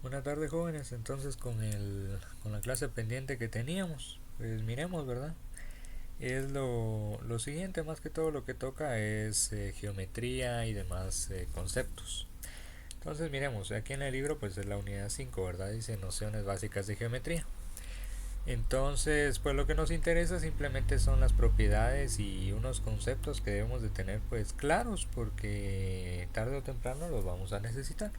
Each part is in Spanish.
Buenas tardes, jóvenes. Entonces, con la clase pendiente que teníamos, pues miremos, ¿verdad? Es lo siguiente, más que todo lo que toca es geometría y demás conceptos. Entonces, miremos, aquí en el libro pues es la unidad 5, ¿verdad? Dice nociones básicas de geometría. Entonces, pues lo que nos interesa simplemente son las propiedades y unos conceptos que debemos de tener pues claros porque tarde o temprano los vamos a necesitar.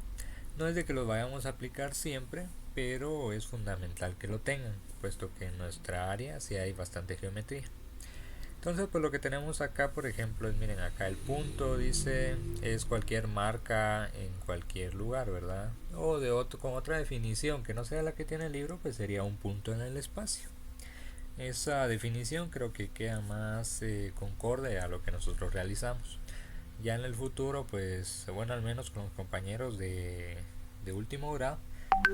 No es de que los vayamos a aplicar siempre, pero es fundamental que lo tengan, puesto que en nuestra área sí hay bastante geometría. Entonces, pues lo que tenemos acá, por ejemplo, es, miren, acá el punto dice es cualquier marca en cualquier lugar, ¿verdad? O de otro, con otra definición que no sea la que tiene el libro, pues sería un punto en el espacio. Esa definición creo que queda más concorde a lo que nosotros realizamos. Ya en el futuro, pues bueno, al menos con los compañeros de último grado,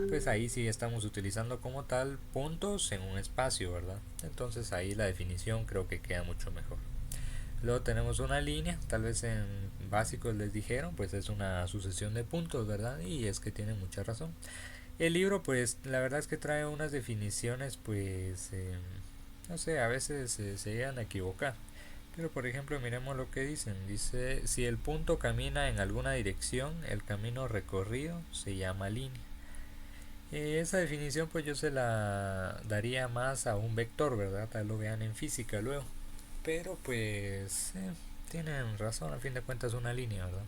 pues ahí sí estamos utilizando como tal puntos en un espacio, ¿verdad? Entonces ahí la definición creo que queda mucho mejor. Luego tenemos una línea, tal vez en básicos les dijeron, pues es una sucesión de puntos, ¿verdad? Y es que tienen mucha razón. El libro, pues la verdad es que trae unas definiciones, pues, no sé, a veces se llegan a equivocar. Pero por ejemplo, miremos lo que dicen. Dice, si el punto camina en alguna dirección, el camino recorrido se llama línea. Esa definición pues yo se la daría más a un vector, ¿verdad? Tal lo vean en física luego. Pero pues tienen razón, al fin de cuentas es una línea, ¿verdad?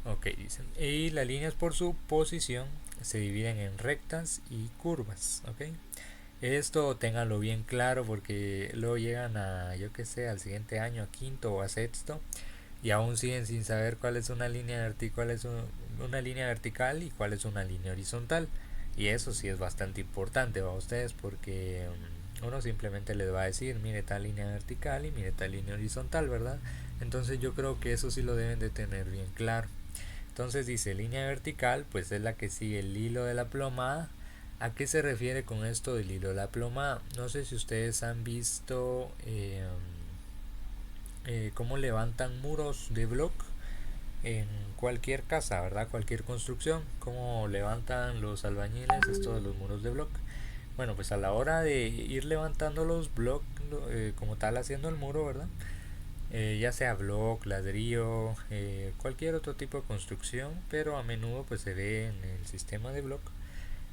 Ok, dicen. Y las líneas por su posición se dividen en rectas y curvas, ¿ok? Esto ténganlo bien claro porque luego llegan a, yo que sé, al siguiente año, a quinto o a sexto, y aún siguen sin saber cuál es una línea vertical, una línea vertical y cuál es una línea horizontal. Y eso sí es bastante importante para ustedes porque uno simplemente les va a decir, mire tal línea vertical y mire tal línea horizontal, ¿verdad? Entonces yo creo que eso sí lo deben de tener bien claro. Entonces dice línea vertical, pues es la que sigue el hilo de la plomada. ¿A qué se refiere con esto del hilo de la plomada? No sé si ustedes han visto cómo levantan muros de block en cualquier casa, ¿verdad? Cualquier construcción, cómo levantan los albañiles esto de los muros de block. Bueno, pues a la hora de ir levantando los blocks como tal haciendo el muro, ¿verdad? Ya sea block, ladrillo, cualquier otro tipo de construcción, pero a menudo pues se ve en el sistema de block,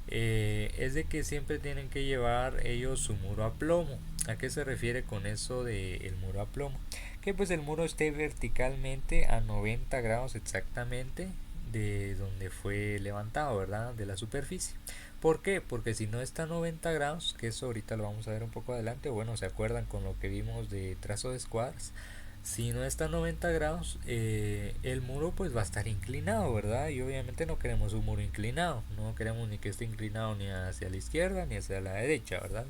es de que siempre tienen que llevar ellos su muro a plomo. ¿A qué se refiere con eso de el muro a plomo? Que pues el muro esté verticalmente a 90 grados exactamente de donde fue levantado, ¿verdad? De la superficie. ¿Por qué? Porque si no está a 90 grados, que eso ahorita lo vamos a ver un poco adelante, bueno, se acuerdan con lo que vimos de trazo de escuadras, si no está a 90 grados, el muro pues va a estar inclinado, ¿verdad? Y obviamente no queremos un muro inclinado, no queremos ni que esté inclinado ni hacia la izquierda ni hacia la derecha, ¿verdad?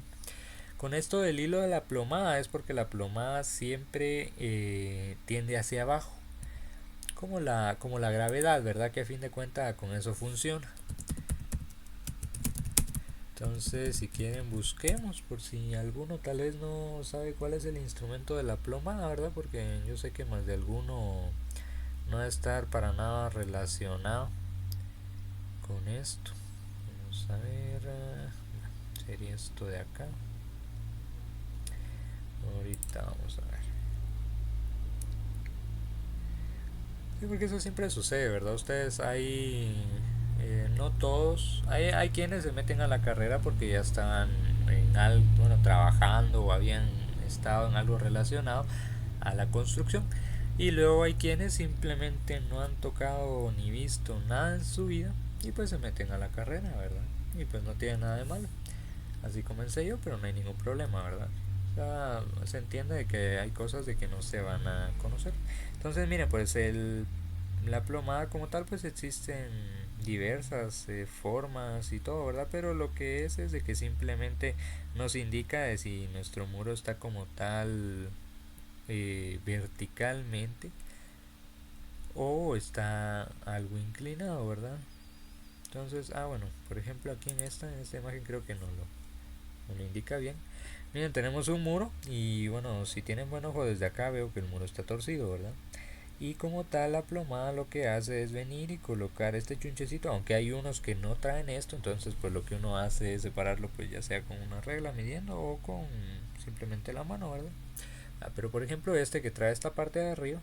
Con esto del hilo de la plomada es porque la plomada siempre tiende hacia abajo, como la gravedad, ¿verdad? Que a fin de cuentas con eso funciona. Entonces, si quieren, busquemos por si alguno tal vez no sabe cuál es el instrumento de la plomada, ¿verdad? Porque yo sé que más de alguno no va a estar para nada relacionado con esto. Vamos a ver, sería esto de acá. Ahorita vamos a ver. Sí, porque eso siempre sucede, ¿verdad? Ustedes hay, no todos, hay quienes se meten a la carrera porque ya estaban en algo, bueno, trabajando o habían estado en algo relacionado a la construcción. Y luego hay quienes simplemente no han tocado ni visto nada en su vida y pues se meten a la carrera, ¿verdad? Y pues no tiene nada de malo. Así comencé yo, pero no hay ningún problema, ¿verdad? O sea, se entiende de que hay cosas de que no se van a conocer. Entonces, mire, pues la plomada como tal, pues existen diversas formas y todo, ¿verdad? Pero lo que es de que simplemente nos indica de si nuestro muro está como tal verticalmente o está algo inclinado, ¿verdad? Entonces, bueno, por ejemplo aquí en esta imagen creo que no lo indica bien. Miren, tenemos un muro y bueno, si tienen buen ojo desde acá veo que el muro está torcido, ¿verdad? Y como tal la plomada lo que hace es venir y colocar este chunchecito, aunque hay unos que no traen esto, entonces pues lo que uno hace es separarlo pues ya sea con una regla midiendo o con simplemente la mano, ¿verdad? Pero por ejemplo este que trae esta parte de arriba,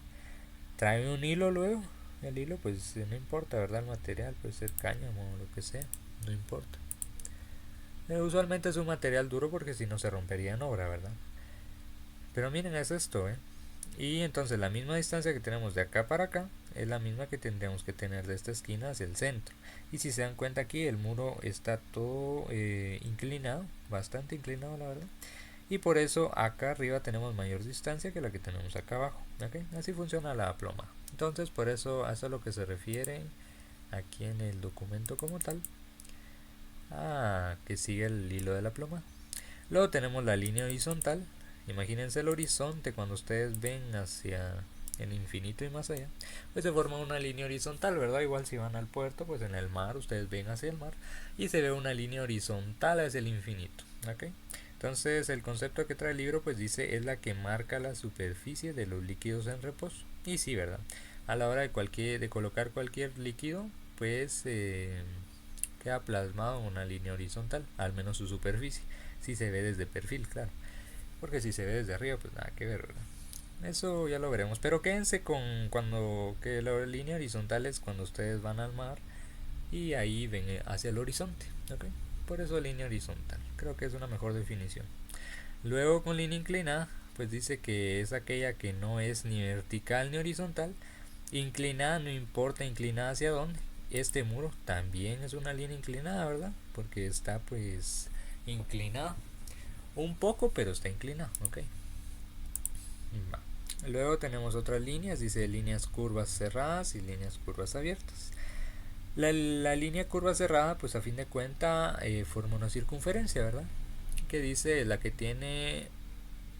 trae un hilo luego, el hilo pues no importa, ¿verdad? El material puede ser cáñamo o lo que sea, no importa. Usualmente es un material duro porque si no se rompería en obra, ¿verdad? Pero miren, es esto, ¿eh? Y entonces la misma distancia que tenemos de acá para acá es la misma que tendríamos que tener de esta esquina hacia el centro. Y si se dan cuenta aquí el muro está todo inclinado, bastante inclinado la verdad. Y por eso acá arriba tenemos mayor distancia que la que tenemos acá abajo. ¿Okay? Así funciona la ploma. Entonces por eso a lo que se refiere aquí en el documento como tal. Que sigue el hilo de la ploma. Luego tenemos la línea horizontal. Imagínense el horizonte cuando ustedes ven hacia el infinito y más allá. Pues se forma una línea horizontal, ¿verdad? Igual si van al puerto, pues en el mar ustedes ven hacia el mar y se ve una línea horizontal hacia el infinito. ¿Ok? Entonces el concepto que trae el libro pues dice es la que marca la superficie de los líquidos en reposo. Y sí, ¿verdad? A la hora de colocar cualquier líquido, pues queda plasmado en una línea horizontal, al menos su superficie. Si se ve desde perfil, claro. Porque si se ve desde arriba, pues nada que ver, ¿verdad? Eso ya lo veremos. Pero quédense con cuando que la línea horizontal es cuando ustedes van al mar y ahí ven hacia el horizonte. ¿Ok? Por eso línea horizontal. Creo que es una mejor definición. Luego con línea inclinada, pues dice que es aquella que no es ni vertical ni horizontal. Inclinada no importa inclinada hacia dónde. Este muro también es una línea inclinada, ¿verdad? Porque está pues inclinado. Un poco, pero está inclinado, ¿ok? Va. Luego tenemos otras líneas, dice líneas curvas cerradas y líneas curvas abiertas. La línea curva cerrada, pues a fin de cuenta forma una circunferencia, ¿verdad? Que dice la que tiene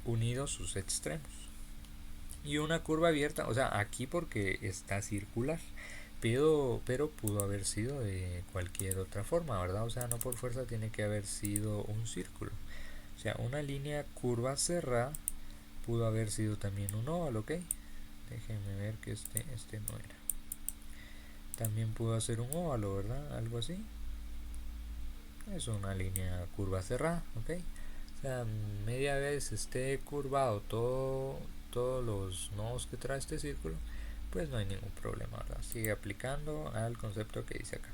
unidos sus extremos. Y una curva abierta, o sea, aquí porque está circular, pero pudo haber sido de cualquier otra forma, ¿verdad? O sea, no por fuerza tiene que haber sido un círculo. O sea, una línea curva cerrada pudo haber sido también un óvalo, ¿ok? Déjenme ver que este no era. También pudo ser un óvalo, ¿verdad? Algo así. Es una línea curva cerrada, ¿ok? O sea, media vez esté curvado todos los nodos que trae este círculo, pues no hay ningún problema, ¿verdad? Sigue aplicando al concepto que dice acá.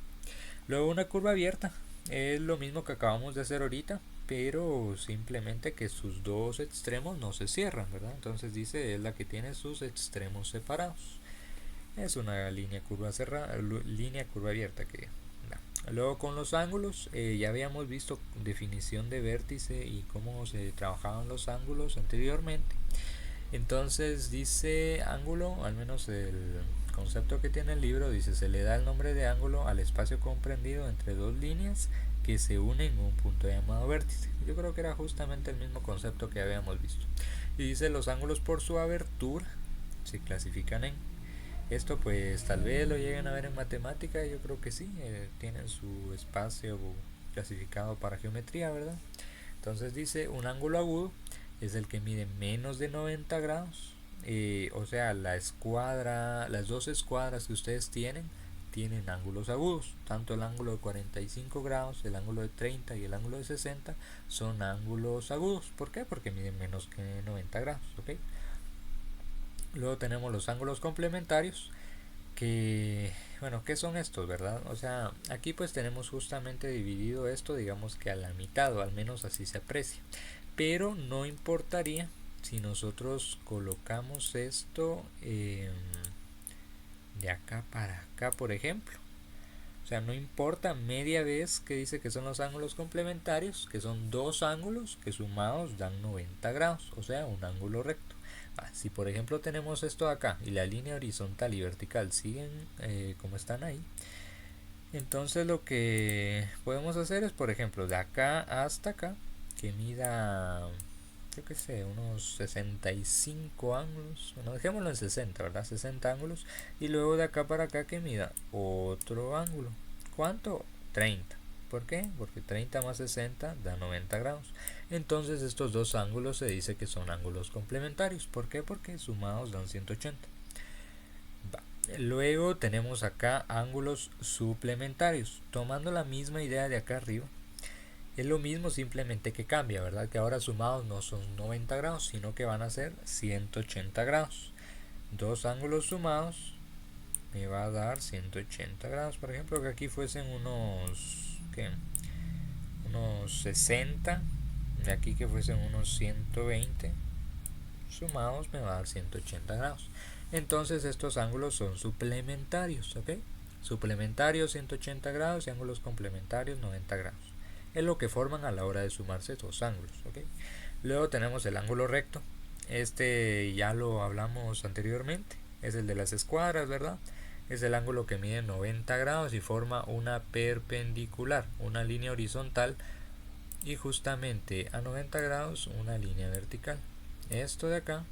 Luego una curva abierta. Es lo mismo que acabamos de hacer ahorita, pero simplemente que sus dos extremos no se cierran, ¿verdad? Entonces dice es la que tiene sus extremos separados. Es una línea curva cerrada, línea curva abierta que da. Luego con los ángulos, ya habíamos visto definición de vértice y cómo se trabajaban los ángulos anteriormente. Entonces dice ángulo, al menos el concepto que tiene el libro, dice se le da el nombre de ángulo al espacio comprendido entre dos líneas que se unen en un punto llamado vértice. Yo creo que era justamente el mismo concepto que habíamos visto. Y dice los ángulos por su abertura se clasifican en esto, pues tal vez lo lleguen a ver en matemática, yo creo que sí, tienen su espacio clasificado para geometría, ¿verdad? Entonces dice un ángulo agudo es el que mide menos de 90 grados, o sea, las dos escuadras que ustedes tienen ángulos agudos, tanto el ángulo de 45 grados, el ángulo de 30 y el ángulo de 60 son ángulos agudos. ¿Por qué? Porque miden menos que 90 grados, ¿ok? Luego tenemos los ángulos complementarios, que bueno, ¿qué son estos, verdad? O sea, aquí pues tenemos justamente dividido esto, digamos que a la mitad, o al menos así se aprecia, pero no importaría si nosotros colocamos esto de acá para acá, por ejemplo. O sea, no importa media vez que dice que son los ángulos complementarios, que son dos ángulos que sumados dan 90 grados, o sea, un ángulo recto. Si por ejemplo tenemos esto acá y la línea horizontal y vertical siguen como están ahí, entonces lo que podemos hacer es, por ejemplo, de acá hasta acá, que mida, yo que sé, unos 65 ángulos, bueno, dejémoslo en 60, ¿verdad? 60 ángulos, y luego de acá para acá que mida otro ángulo. ¿Cuánto? 30. ¿Por qué? Porque 30 más 60 da 90 grados. Entonces estos dos ángulos se dice que son ángulos complementarios. ¿Por qué? Porque sumados dan 180. Luego tenemos acá ángulos suplementarios. Tomando la misma idea de acá arriba, es lo mismo, simplemente que cambia, ¿verdad? Que ahora sumados no son 90 grados, sino que van a ser 180 grados. Dos ángulos sumados me va a dar 180 grados. Por ejemplo, que aquí fuesen unos, ¿qué? Unos 60. De aquí que fuesen unos 120. Sumados me va a dar 180 grados. Entonces estos ángulos son suplementarios, ¿ok? Suplementarios 180 grados y ángulos complementarios 90 grados. Es lo que forman a la hora de sumarse estos ángulos, ¿ok? Luego tenemos el ángulo recto. Este ya lo hablamos anteriormente. Es el de las escuadras, ¿verdad? Es el ángulo que mide 90 grados y forma una perpendicular, una línea horizontal, y justamente a 90 grados una línea vertical. Esto de acá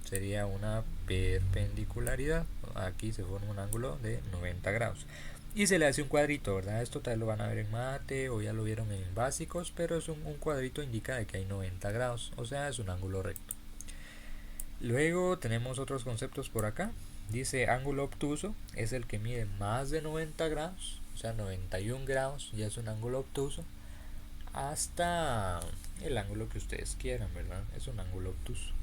sería una perpendicularidad. Aquí se forma un ángulo de 90 grados. Y se le hace un cuadrito, ¿verdad? Esto tal lo van a ver en mate o ya lo vieron en básicos, pero es un cuadrito, indica de que hay 90 grados, o sea, es un ángulo recto. Luego tenemos otros conceptos por acá. Dice ángulo obtuso, es el que mide más de 90 grados, o sea, 91 grados ya es un ángulo obtuso, hasta el ángulo que ustedes quieran, ¿verdad? Es un ángulo obtuso.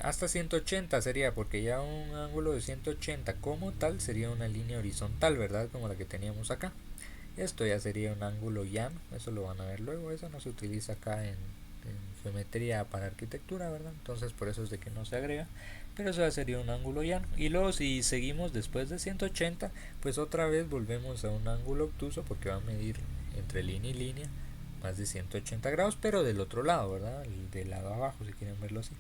Hasta 180 sería, porque ya un ángulo de 180 como tal sería una línea horizontal, ¿verdad? Como la que teníamos acá. Esto ya sería un ángulo llano, eso lo van a ver luego. Eso no se utiliza acá en geometría para arquitectura, ¿verdad? Entonces por eso es de que no se agrega, pero eso ya sería un ángulo llano. Y luego si seguimos después de 180, pues otra vez volvemos a un ángulo obtuso, porque va a medir entre línea y línea más de 180 grados, pero del otro lado, ¿verdad? Del lado abajo, si quieren verlo así.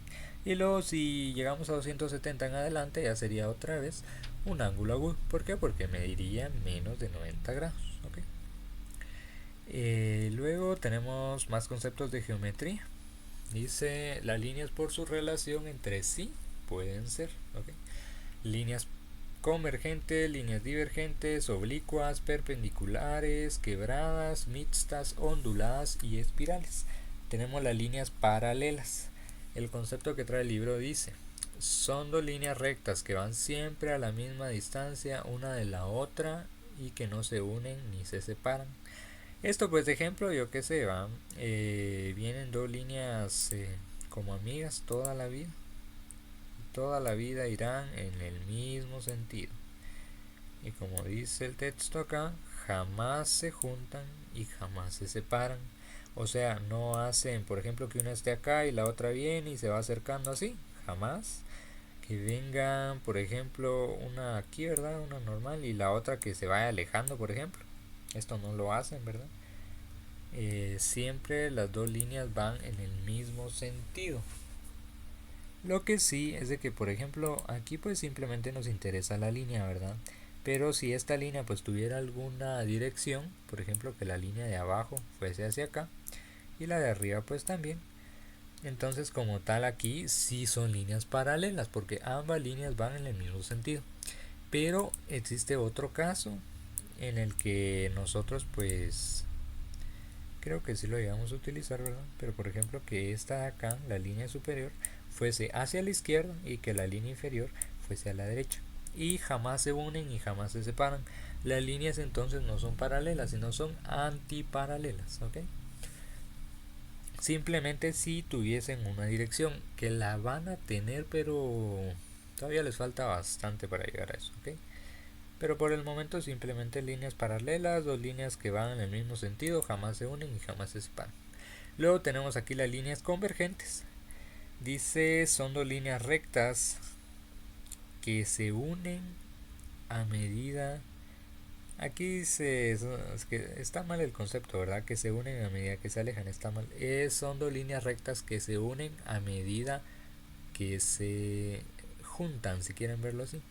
Y luego si llegamos a 270 en adelante, ya sería otra vez un ángulo agudo. ¿Por qué? Porque mediría menos de 90 grados. ¿Okay? Luego tenemos más conceptos de geometría. Dice, las líneas por su relación entre sí pueden ser, ¿okay? Líneas convergentes, líneas divergentes, oblicuas, perpendiculares, quebradas, mixtas, onduladas y espirales. Tenemos las líneas paralelas. El concepto que trae el libro dice, son dos líneas rectas que van siempre a la misma distancia una de la otra y que no se unen ni se separan. Esto pues de ejemplo, yo qué sé, va, vienen dos líneas como amigas toda la vida. Toda la vida irán en el mismo sentido. Y como dice el texto acá, jamás se juntan y jamás se separan. O sea, no hacen, por ejemplo, que una esté acá y la otra viene y se va acercando así. Jamás. Que vengan, por ejemplo, una aquí, ¿verdad? Una normal y la otra que se vaya alejando, por ejemplo. Esto no lo hacen, ¿verdad? Siempre las dos líneas van en el mismo sentido. Lo que sí es de que, por ejemplo, aquí pues simplemente nos interesa la línea, ¿verdad? Pero si esta línea pues tuviera alguna dirección, por ejemplo que la línea de abajo fuese hacia acá y la de arriba pues también, entonces como tal aquí sí son líneas paralelas, porque ambas líneas van en el mismo sentido. Pero existe otro caso en el que nosotros pues creo que sí lo llegamos a utilizar, ¿verdad? Pero por ejemplo que esta de acá, la línea superior, fuese hacia la izquierda y que la línea inferior fuese a la derecha. Y jamás se unen y jamás se separan. Las líneas entonces no son paralelas, sino son antiparalelas, ¿ok? Simplemente si tuviesen una dirección, que la van a tener, pero todavía les falta bastante para llegar a eso, ¿ok? Pero por el momento simplemente líneas paralelas, dos líneas que van en el mismo sentido, jamás se unen y jamás se separan. Luego tenemos aquí las líneas convergentes. Dice, son dos líneas rectas que se unen a medida... Aquí dice, es que está mal el concepto, ¿verdad? Que se unen a medida que se alejan, está mal. Son dos líneas rectas que se unen a medida que se juntan, si quieren verlo así.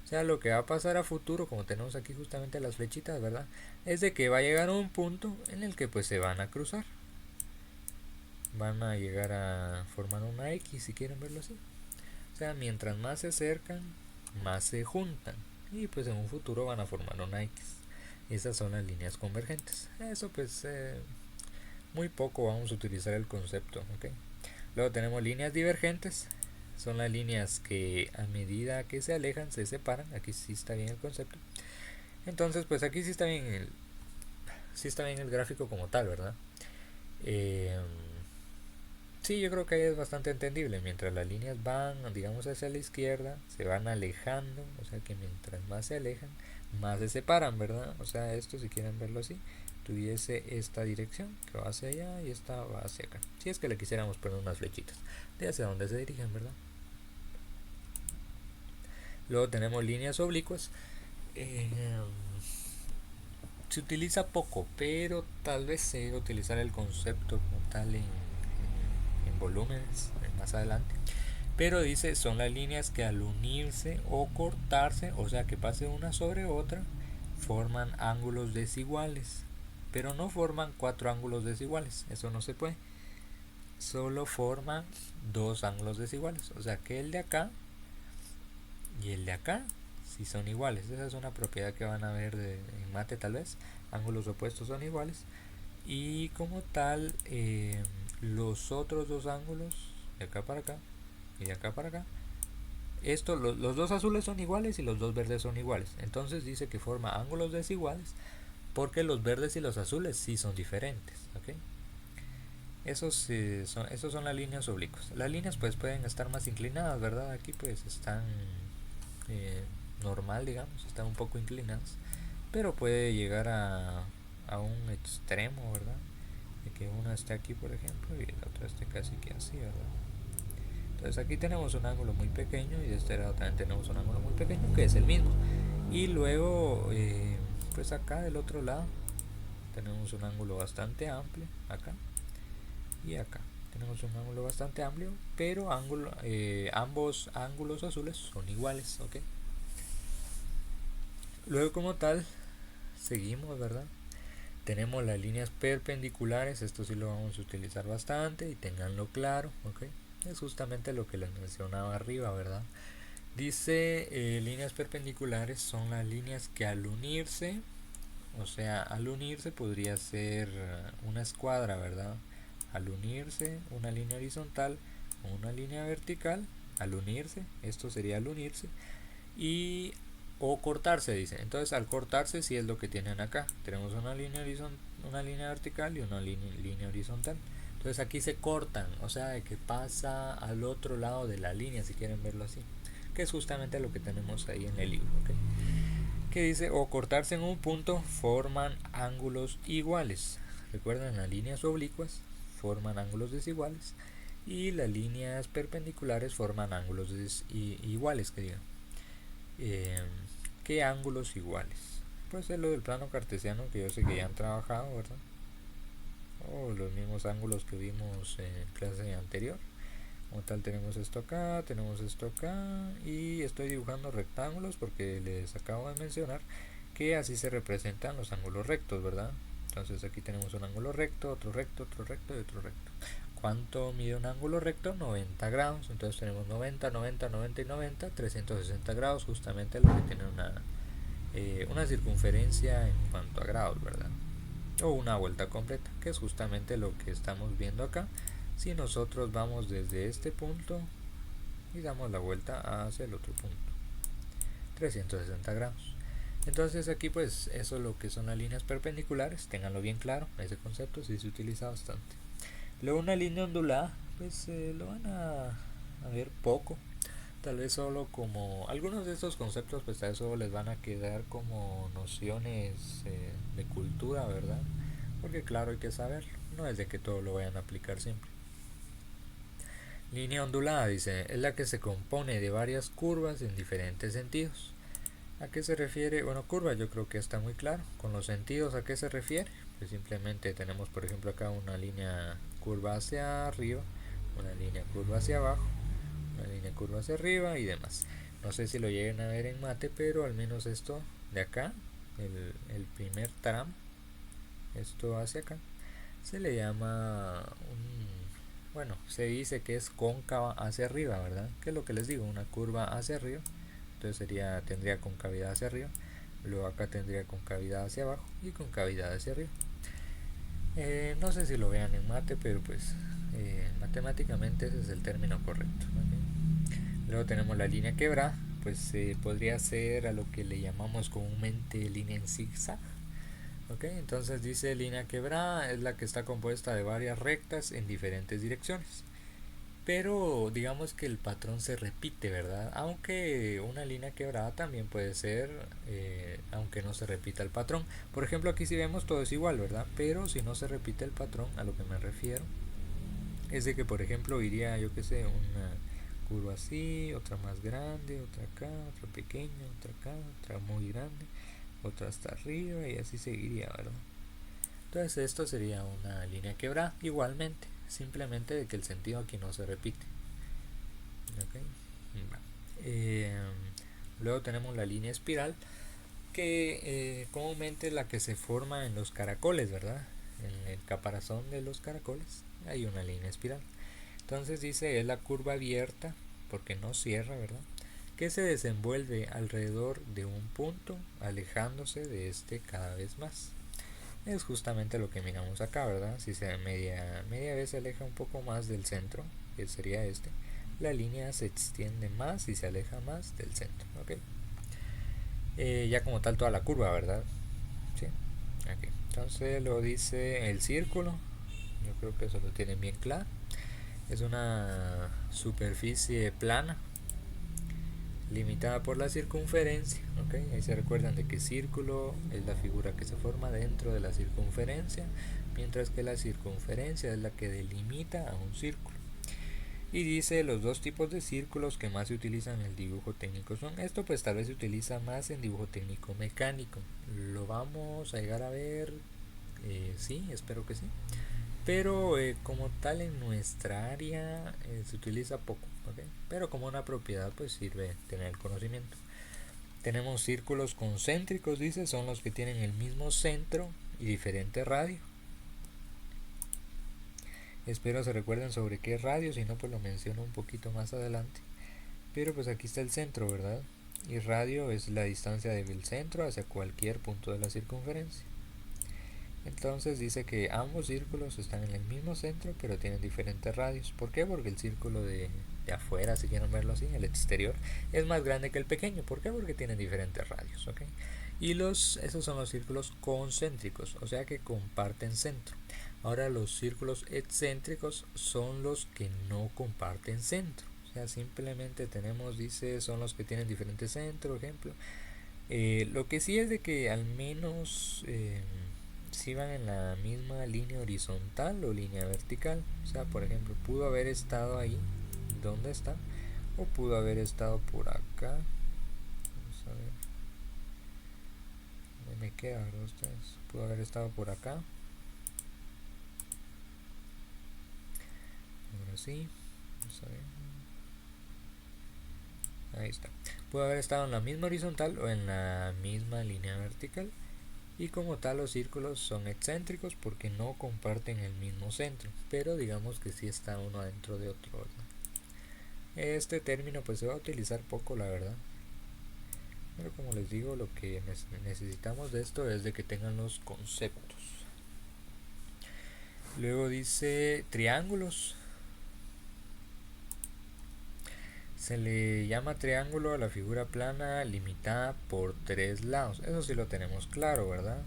O sea, lo que va a pasar a futuro, como tenemos aquí justamente las flechitas, ¿verdad? Es de que va a llegar a un punto en el que pues se van a cruzar. Van a llegar a formar una X, si quieren verlo así. O sea, mientras más se acercan, más se juntan. Y pues en un futuro van a formar una X. Esas son las líneas convergentes. Eso pues muy poco vamos a utilizar el concepto, ¿ok? Luego tenemos líneas divergentes. son las líneas que a medida que se alejan se separan. Aquí sí está bien el concepto. Entonces pues aquí sí está bien el gráfico como tal, ¿verdad? Eh, sí, yo creo que ahí es bastante entendible. Mientras las líneas van, digamos, hacia la izquierda, se van alejando, o sea que mientras más se alejan, más se separan, ¿verdad? O sea, esto, si quieren verlo así, tuviese esta dirección que va hacia allá y esta va hacia acá. Si es que le quisiéramos poner unas flechitas de hacia dónde se dirigen, ¿verdad? Luego tenemos líneas oblicuas. Eh, se utiliza poco, pero tal vez se debe utilizar el concepto como tal en volúmenes más adelante. Pero dice, son las líneas que al unirse o cortarse, o sea que pase una sobre otra, forman ángulos desiguales. Pero no forman cuatro ángulos desiguales, eso no se puede. Solo forman dos ángulos desiguales, o sea que el de acá y el de acá si son iguales. Esa es una propiedad que van a ver en mate tal vez. Ángulos opuestos son iguales. Y como tal, los otros dos ángulos, de acá para acá y de acá para acá, los dos azules son iguales y los dos verdes son iguales. Entonces dice que forma ángulos desiguales porque los verdes y los azules sí son diferentes. ¿Okay? Esos son las líneas oblicuas. Las líneas pues pueden estar más inclinadas, ¿verdad? Aquí pues están eh, normal, digamos, están un poco inclinadas, pero puede llegar a un extremo, ¿verdad? De que una esté aquí, por ejemplo, y la otra esté casi que así, ¿verdad? Entonces aquí tenemos un ángulo muy pequeño y de este lado también tenemos un ángulo muy pequeño que es el mismo. Y luego, pues acá del otro lado tenemos un ángulo bastante amplio, acá y acá. Tenemos un ángulo bastante amplio, pero ambos ángulos azules son iguales, ¿ok? Luego como tal, seguimos, ¿verdad? Tenemos las líneas perpendiculares, esto sí lo vamos a utilizar bastante y tenganlo claro, ¿ok? Es justamente lo que les mencionaba arriba, ¿verdad? Dice, líneas perpendiculares son las líneas que al unirse, o sea, al unirse podría ser una escuadra, ¿verdad? Al unirse una línea horizontal o una línea vertical, al unirse, esto sería al unirse, y o cortarse, dice. Entonces al cortarse sí es lo que tienen acá. Tenemos una línea vertical y una línea horizontal. Entonces aquí se cortan, o sea, de que pasa al otro lado de la línea, si quieren verlo así. Que es justamente lo que tenemos ahí en el libro, ¿okay? Que dice, o cortarse en un punto forman ángulos iguales. Recuerden, las líneas oblicuas forman ángulos desiguales y las líneas perpendiculares forman ángulos iguales, que digan. Eh, ¿Qué ángulos iguales? Pues es lo del plano cartesiano que yo sé que ya han trabajado, ¿verdad? O los mismos ángulos que vimos en clase anterior. Como tal tenemos esto acá y estoy dibujando rectángulos porque les acabo de mencionar que así se representan los ángulos rectos, ¿verdad? Entonces aquí tenemos un ángulo recto, otro recto, otro recto y otro recto. ¿Cuánto mide un ángulo recto? 90 grados. Entonces tenemos 90, 90, 90 y 90, 360 grados, justamente lo que tiene una circunferencia en cuanto a grados, ¿verdad? O una vuelta completa, que es justamente lo que estamos viendo acá. Si nosotros vamos desde este punto y damos la vuelta hacia el otro punto, 360 grados. Entonces aquí pues eso es lo que son las líneas perpendiculares, ténganlo bien claro, ese concepto sí se utiliza bastante. Luego una línea ondulada, pues lo van a ver poco, tal vez solo como algunos de estos conceptos pues a eso les van a quedar como nociones de cultura, ¿verdad? Porque claro, hay que saberlo, no es de que todo lo vayan a aplicar siempre. Línea ondulada, dice, es la que se compone de varias curvas en diferentes sentidos. ¿A qué se refiere? Bueno, curva yo creo que está muy claro. Con los sentidos, ¿a qué se refiere? Pues simplemente tenemos, por ejemplo, acá una línea curva hacia arriba, una línea curva hacia abajo, una línea curva hacia arriba y demás. No sé si lo lleguen a ver en mate, pero al menos esto de acá, el primer tramo, esto hacia acá, se le llama bueno, se dice que es cóncava hacia arriba, ¿verdad? Que es lo que les digo, una curva hacia arriba. Entonces tendría concavidad hacia arriba. Luego acá tendría concavidad hacia abajo y concavidad hacia arriba. No sé si lo vean en mate, pero pues matemáticamente ese es el término correcto, ¿okay? Luego tenemos la línea quebrada, pues podría ser a lo que le llamamos comúnmente línea en zigzag. Ok, entonces dice línea quebrada es la que está compuesta de varias rectas en diferentes direcciones. Pero digamos que el patrón se repite, ¿verdad? Aunque una línea quebrada también puede ser, aunque no se repita el patrón. Por ejemplo, aquí si vemos todo es igual, ¿verdad? Pero si no se repite el patrón, a lo que me refiero, es de que, por ejemplo, iría, yo que sé, una curva así, otra más grande, otra acá, otra pequeña, otra acá, otra muy grande, otra hasta arriba y así seguiría, ¿verdad? Entonces esto sería una línea quebrada igualmente, simplemente de que el sentido aquí no se repite. ¿Okay? Eh, Luego tenemos la línea espiral, que comúnmente es la que se forma en los caracoles, ¿verdad? En el caparazón de los caracoles hay una línea espiral. Entonces dice es la curva abierta, porque no cierra, ¿verdad? Que se desenvuelve alrededor de un punto, alejándose de este cada vez más. Es justamente lo que miramos acá, ¿verdad? Si se media vez se aleja un poco más del centro, que sería este, la línea se extiende más y se aleja más del centro, ¿ok? Ya como tal toda la curva, ¿verdad? Sí. Okay. Entonces lo dice el círculo, yo creo que eso lo tienen bien claro. Es una superficie plana limitada por la circunferencia, ¿okay? Ahí se recuerdan de que círculo es la figura que se forma dentro de la circunferencia, mientras que la circunferencia es la que delimita a un círculo. Y dice los dos tipos de círculos que más se utilizan en el dibujo técnico son esto, pues tal vez se utiliza más en dibujo técnico mecánico. Lo vamos a llegar a ver, sí, espero que sí. Pero como tal en nuestra área se utiliza poco, ¿okay? Pero como una propiedad pues sirve tener el conocimiento. Tenemos círculos concéntricos, dice, son los que tienen el mismo centro y diferente radio. Espero se recuerden sobre qué radio, si no pues lo menciono un poquito más adelante. Pero pues aquí está el centro, ¿verdad? Y radio es la distancia del centro hacia cualquier punto de la circunferencia. Entonces dice que ambos círculos están en el mismo centro pero tienen diferentes radios. ¿Por qué? Porque el círculo de afuera, si quieren verlo así, el exterior, es más grande que el pequeño. ¿Por qué? Porque tienen diferentes radios, ¿ok? Y esos son los círculos concéntricos, o sea que comparten centro. Ahora los círculos excéntricos son los que no comparten centro. O sea, simplemente tenemos, dice, son los que tienen diferentes centros, ejemplo. Lo que sí es de que al menos si van en la misma línea horizontal o línea vertical. O sea, por ejemplo, pudo haber estado ahí, ¿dónde está? O pudo haber estado por acá. Vamos a ver. ¿Dónde me queda, verdad, ustedes? Pudo haber estado por acá. Ahora sí. Vamos a ver. Ahí está. Pudo haber estado en la misma horizontal o en la misma línea vertical. Y como tal los círculos son excéntricos porque no comparten el mismo centro, pero digamos que sí está uno dentro de otro, ¿verdad? Este término pues se va a utilizar poco, la verdad, pero como les digo, lo que necesitamos de esto es de que tengan los conceptos. Luego dice triángulos. Se le llama triángulo a la figura plana limitada por tres lados. Eso sí lo tenemos claro, ¿verdad?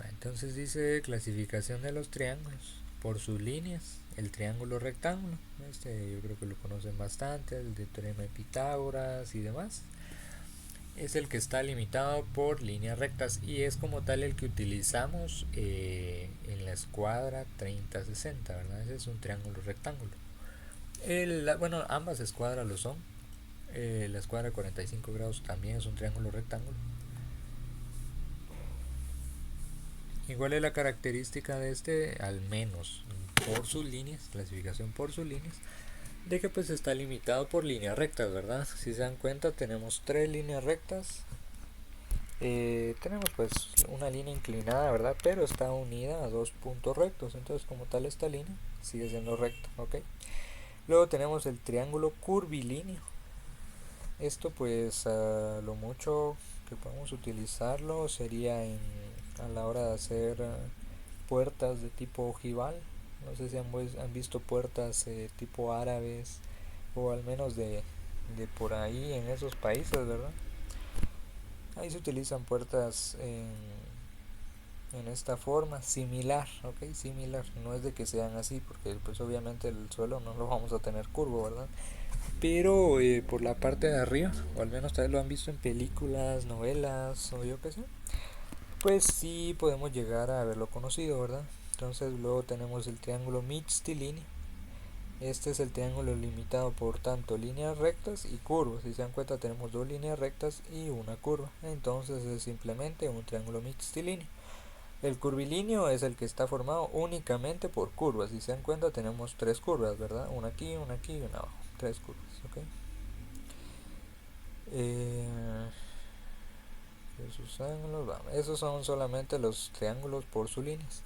Entonces dice clasificación de los triángulos por sus líneas. El triángulo rectángulo, este yo creo que lo conocen bastante, el de teorema de Pitágoras y demás. Es el que está limitado por líneas rectas y es como tal el que utilizamos en la escuadra 30-60, ¿verdad? Ese es un triángulo rectángulo. Bueno, ambas escuadras lo son. La escuadra 45 grados también es un triángulo rectángulo. Igual es la característica de este, al menos por sus líneas, clasificación por sus líneas, de que pues está limitado por líneas rectas, ¿verdad? Si se dan cuenta tenemos tres líneas rectas, tenemos pues una línea inclinada, ¿verdad? Pero está unida a dos puntos rectos, entonces como tal esta línea sigue siendo recta, ¿ok? Luego tenemos el triángulo curvilíneo. Esto pues a lo mucho que podemos utilizarlo sería a la hora de hacer puertas de tipo ojival, No sé si han visto puertas tipo árabes o al menos de por ahí en esos países, ¿verdad? Ahí se utilizan puertas en esta forma, similar, ¿ok? Similar, no es de que sean así, porque pues obviamente el suelo no lo vamos a tener curvo, ¿verdad? Pero por la parte de arriba, o al menos tal vez lo han visto en películas, novelas o yo qué sé, pues sí podemos llegar a haberlo conocido, ¿verdad? Entonces luego tenemos el triángulo mixtilíneo. Este es el triángulo limitado por tanto líneas rectas y curvas. Si se dan cuenta tenemos dos líneas rectas y una curva. Entonces es simplemente un triángulo mixtilíneo. El curvilíneo es el que está formado únicamente por curvas. Si se dan cuenta tenemos tres curvas, ¿verdad? Una aquí y una abajo. Tres curvas, ¿ok? Eh, sus ángulos, esos son solamente los triángulos por sus líneas.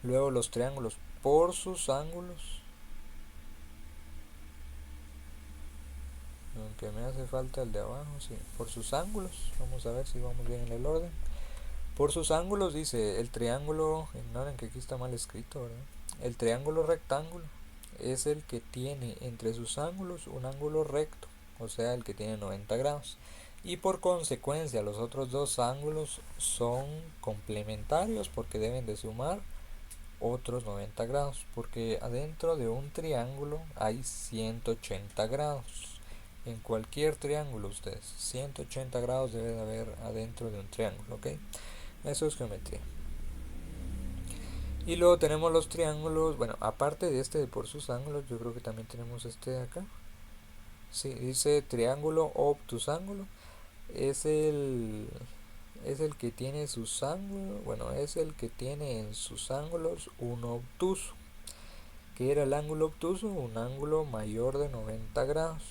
Luego los triángulos por sus ángulos. Aunque me hace falta el de abajo, sí. Por sus ángulos. Vamos a ver si vamos bien en el orden. Por sus ángulos dice el triángulo, ignoren que aquí está mal escrito, ¿verdad? El triángulo rectángulo es el que tiene entre sus ángulos un ángulo recto, o sea, el que tiene 90 grados. Y por consecuencia los otros dos ángulos son complementarios porque deben de sumar otros 90 grados, porque adentro de un triángulo hay 180 grados. En cualquier triángulo ustedes, 180 grados debe de haber adentro de un triángulo, ¿ok? Eso es geometría. Y luego tenemos los triángulos, bueno, aparte de este de por sus ángulos, yo creo que también tenemos este de acá. Sí, dice triángulo obtusángulo. Es el es el que tiene sus ángulos, bueno, es el que tiene en sus ángulos un obtuso. ¿Qué era el ángulo obtuso? Un ángulo mayor de 90 grados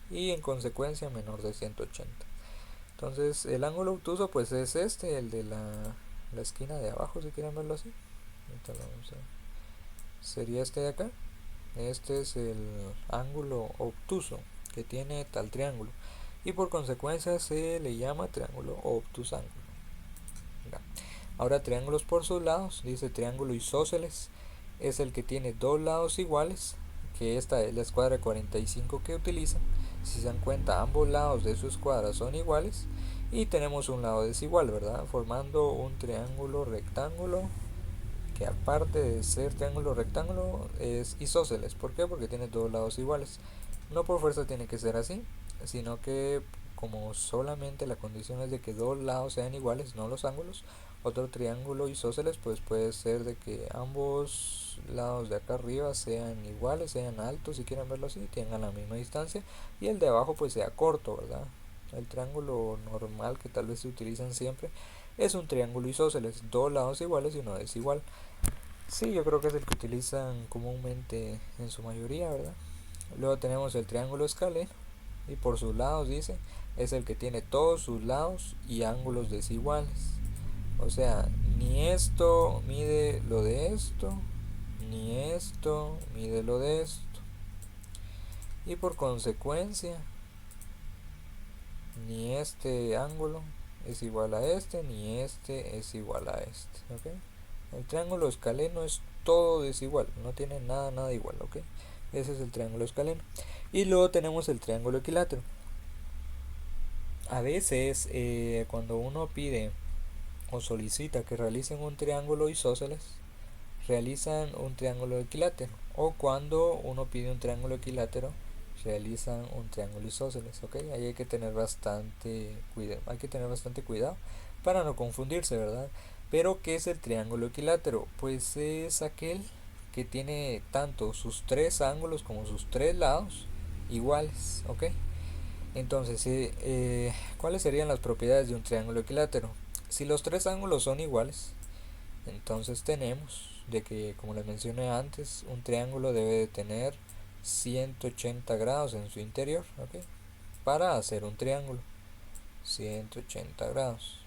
y en consecuencia menor de 180. Entonces el ángulo obtuso pues es este, el de la esquina de abajo, si quieren verlo así. Sería este de acá. Este es el ángulo obtuso que tiene tal triángulo y por consecuencia se le llama triángulo obtusángulo. Ahora triángulos por sus lados, dice triángulo isósceles, es el que tiene dos lados iguales, que esta es la escuadra 45 que utilizan. Si se dan cuenta, ambos lados de su escuadra son iguales y tenemos un lado desigual, ¿verdad? Formando un triángulo rectángulo que aparte de ser triángulo rectángulo es isósceles. ¿Por qué? Porque tiene dos lados iguales. No por fuerza tiene que ser así, sino que como solamente la condición es de que dos lados sean iguales, no los ángulos, otro triángulo isósceles pues puede ser de que ambos lados de acá arriba sean iguales, sean altos si quieren verlo así, tengan la misma distancia y el de abajo pues sea corto, ¿verdad? El triángulo normal que tal vez se utilizan siempre es un triángulo isósceles, dos lados iguales y uno desigual. Sí, yo creo que es el que utilizan comúnmente en su mayoría, ¿verdad? Luego tenemos el triángulo escaleno y por sus lados dice es el que tiene todos sus lados y ángulos desiguales. O sea, ni esto mide lo de esto, ni esto mide lo de esto. Y por consecuencia, ni este ángulo es igual a este, ni este es igual a este. ¿Ok? El triángulo escaleno es todo desigual, no tiene nada igual, ¿ok? Ese es el triángulo escaleno. Y luego tenemos el triángulo equilátero. A veces cuando uno pide o solicita que realicen un triángulo isósceles, realizan un triángulo equilátero. O cuando uno pide un triángulo equilátero, realizan un triángulo isósceles, ¿ok? Ahí hay que tener bastante cuidado para no confundirse, ¿verdad? Pero ¿qué es el triángulo equilátero? Pues es aquel que tiene tanto sus tres ángulos como sus tres lados iguales, ¿ok? Entonces, ¿cuáles serían las propiedades de un triángulo equilátero? Si los tres ángulos son iguales, entonces tenemos de que, como les mencioné antes, un triángulo debe de tener 180 grados en su interior, ¿ok? Para hacer un triángulo, 180 grados.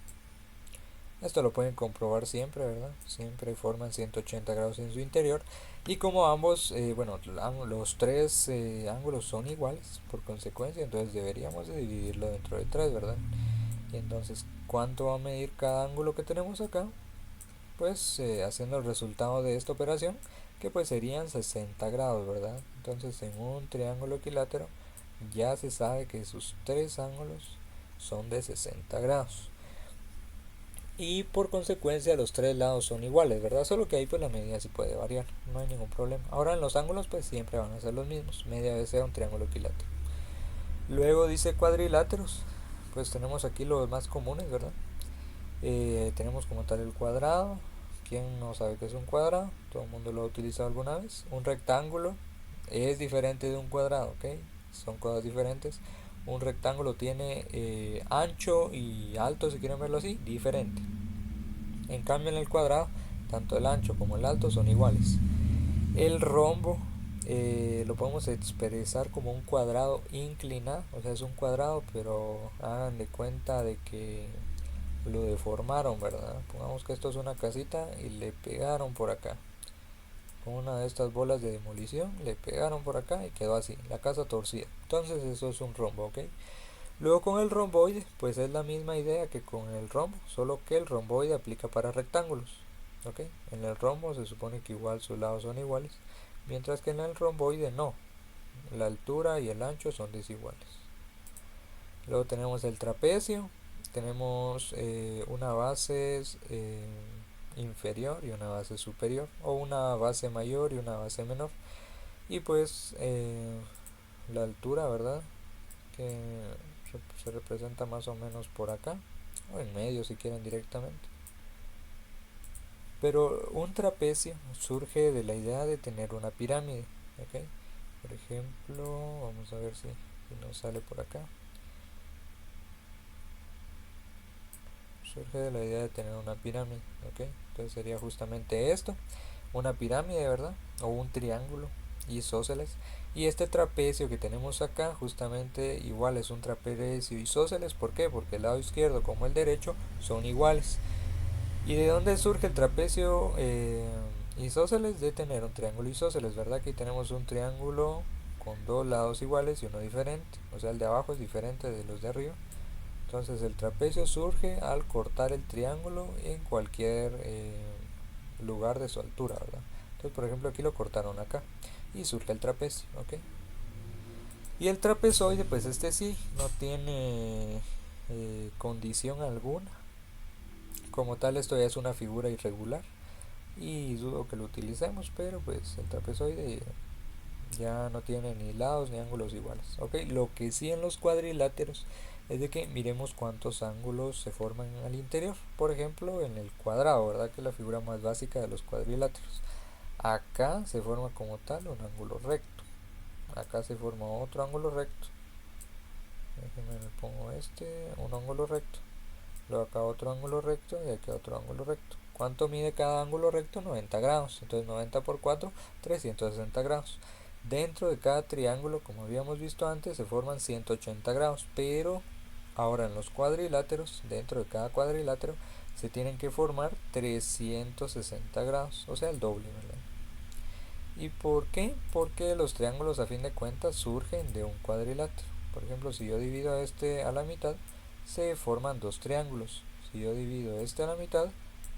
Esto lo pueden comprobar siempre, ¿verdad? Siempre forman 180 grados en su interior. Y como ambos, los tres ángulos son iguales, por consecuencia, entonces deberíamos de dividirlo dentro de 3, ¿verdad? Y entonces, ¿cuánto va a medir cada ángulo que tenemos acá? Pues haciendo el resultado de esta operación, que pues serían 60 grados, ¿verdad? Entonces en un triángulo equilátero ya se sabe que sus tres ángulos son de 60 grados. Y por consecuencia los tres lados son iguales, ¿verdad? Solo que ahí pues la medida sí puede variar, no hay ningún problema. Ahora en los ángulos pues siempre van a ser los mismos, media vez sea un triángulo equilátero. Luego dice cuadriláteros, pues tenemos aquí los más comunes, ¿verdad? Tenemos como tal el cuadrado. ¿Quién no sabe qué es un cuadrado? Todo el mundo lo ha utilizado alguna vez. Un rectángulo es diferente de un cuadrado, ¿ok? Son cosas diferentes. Un rectángulo tiene ancho y alto, si quieren verlo así, diferente. En cambio en el cuadrado, tanto el ancho como el alto son iguales. El rombo lo podemos expresar como un cuadrado inclinado, o sea, es un cuadrado, pero hagan de cuenta de que lo deformaron, ¿verdad? Pongamos que esto es una casita y le pegaron por acá. Con una de estas bolas de demolición le pegaron por acá y quedó así, la casa torcida. Entonces eso es un rombo, ¿ok? Luego con el romboide, pues es la misma idea que con el rombo, solo que el romboide aplica para rectángulos, ¿ok? En el rombo se supone que igual sus lados son iguales, mientras que en el romboide no, la altura y el ancho son desiguales. Luego tenemos el trapecio, tenemos una base inferior y una base superior, o una base mayor y una base menor. Y pues la altura, ¿verdad? Que se representa más o menos por acá, o en medio si quieren directamente. Pero un trapecio surge de la idea de tener una pirámide, ¿ok? Por ejemplo, vamos a ver si nos sale por acá. Surge de la idea de tener una pirámide, ¿ok? Entonces sería justamente esto, una pirámide, ¿verdad? O un triángulo isósceles. Y este trapecio que tenemos acá justamente igual es un trapecio isósceles. ¿Por qué? Porque el lado izquierdo como el derecho son iguales. ¿Y de dónde surge el trapecio isósceles? De tener un triángulo isósceles, ¿verdad? Aquí tenemos un triángulo con dos lados iguales y uno diferente. O sea, el de abajo es diferente de los de arriba. Entonces el trapecio surge al cortar el triángulo en cualquier lugar de su altura, ¿verdad? Entonces, por ejemplo, aquí lo cortaron acá y surge el trapecio, ¿ok? Y el trapezoide, pues este sí, no tiene condición alguna. Como tal, esto ya es una figura irregular y dudo que lo utilicemos, pero pues el trapezoide ya no tiene ni lados ni ángulos iguales, ¿ok? Lo que sí en los cuadriláteros es de que miremos cuántos ángulos se forman al interior. Por ejemplo, en el cuadrado, ¿verdad? Que es la figura más básica de los cuadriláteros. Acá se forma como tal un ángulo recto. Acá se forma otro ángulo recto. Déjenme me pongo un ángulo recto. Luego acá otro ángulo recto y aquí otro ángulo recto. ¿Cuánto mide cada ángulo recto? 90 grados. Entonces 90 por 4, 360 grados. Dentro de cada triángulo, como habíamos visto antes, se forman 180 grados. Pero ahora en los cuadriláteros, dentro de cada cuadrilátero, se tienen que formar 360 grados. O sea, el doble, ¿verdad? ¿Y por qué? Porque los triángulos a fin de cuentas surgen de un cuadrilátero. Por ejemplo, si yo divido este a la mitad, se forman dos triángulos. Si yo divido este a la mitad,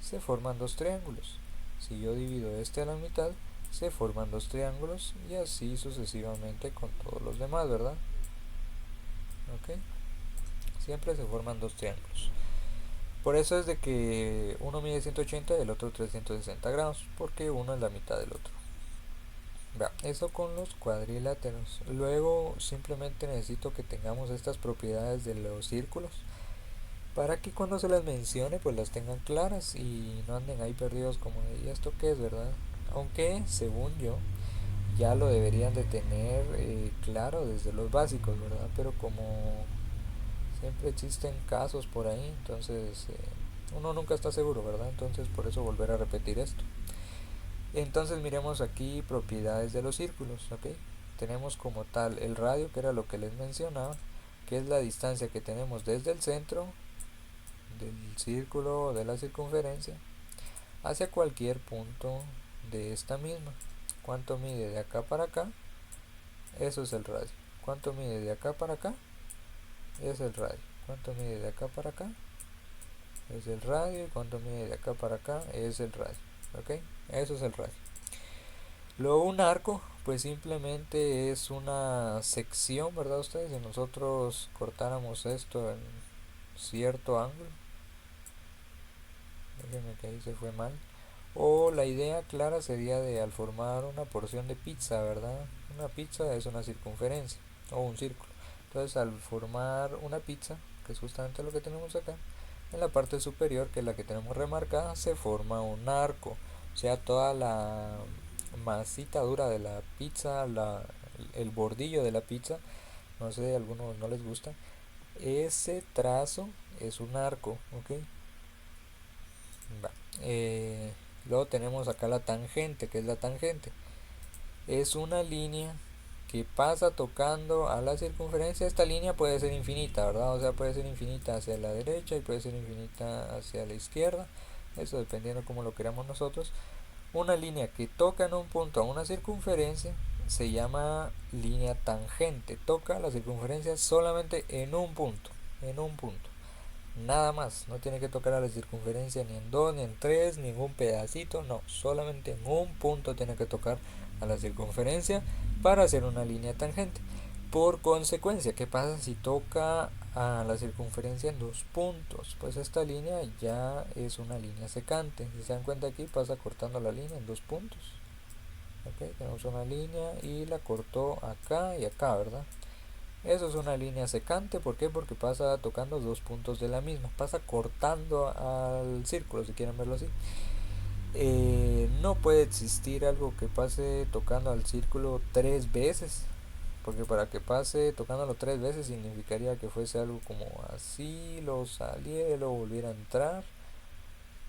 se forman dos triángulos. Si yo divido este a la mitad, se forman dos triángulos y así sucesivamente con todos los demás, ¿verdad? ¿Ok? Siempre se forman dos triángulos. Por eso es de que uno mide 180 y el otro 360 grados, porque uno es la mitad del otro. Eso con los cuadriláteros. Luego simplemente necesito que tengamos estas propiedades de los círculos para que cuando se las mencione pues las tengan claras y no anden ahí perdidos como de ¿y esto qué es, verdad? Aunque según yo ya lo deberían de tener claro desde los básicos, ¿verdad? Pero como siempre existen casos por ahí, entonces uno nunca está seguro, ¿verdad? Entonces por eso volver a repetir esto. Entonces miremos aquí propiedades de los círculos, ¿ok? Tenemos como tal el radio, que era lo que les mencionaba, que es la distancia que tenemos desde el centro del círculo o de la circunferencia hacia cualquier punto de esta misma. ¿Cuánto mide de acá para acá? Eso es el radio. ¿Cuánto mide de acá para acá? Es el radio. ¿Cuánto mide de acá para acá? Es el radio. ¿Y cuánto mide de acá para acá? Es el radio. ¿Ok? Eso es el radio. Luego un arco, pues simplemente es una sección, ¿verdad ustedes? Si nosotros cortáramos esto en cierto ángulo, déjenme que ahí se fue mal. O la idea clara sería de al formar una porción de pizza, ¿verdad? Una pizza es una circunferencia o un círculo. Entonces al formar una pizza, que es justamente lo que tenemos acá, en la parte superior, que es la que tenemos remarcada, se forma un arco. O sea, toda la masita dura de la pizza, el bordillo de la pizza, no sé, a algunos no les gusta, ese trazo es un arco, ¿ok? Va. Luego tenemos acá la tangente, que es la tangente. Es una línea que pasa tocando a la circunferencia. Esta línea puede ser infinita, ¿verdad? O sea, puede ser infinita hacia la derecha y puede ser infinita hacia la izquierda. Eso dependiendo cómo lo queramos nosotros. Una línea que toca en un punto a una circunferencia se llama línea tangente. Toca la circunferencia solamente en un punto. En un punto. Nada más, no tiene que tocar a la circunferencia ni en dos, ni en tres, ningún pedacito, no, solamente en un punto tiene que tocar a la circunferencia para hacer una línea tangente. Por consecuencia, ¿qué pasa si toca a la circunferencia en dos puntos? Pues esta línea ya es una línea secante. Si se dan cuenta aquí, pasa cortando la línea en dos puntos. ¿Ok? Tenemos una línea y la cortó acá y acá, ¿verdad? Eso es una línea secante, ¿por qué? Porque pasa tocando dos puntos de la misma, pasa cortando al círculo, si quieren verlo así. No puede existir algo que pase tocando al círculo tres veces, porque para que pase tocándolo tres veces significaría que fuese algo como así, lo saliera, lo volviera a entrar,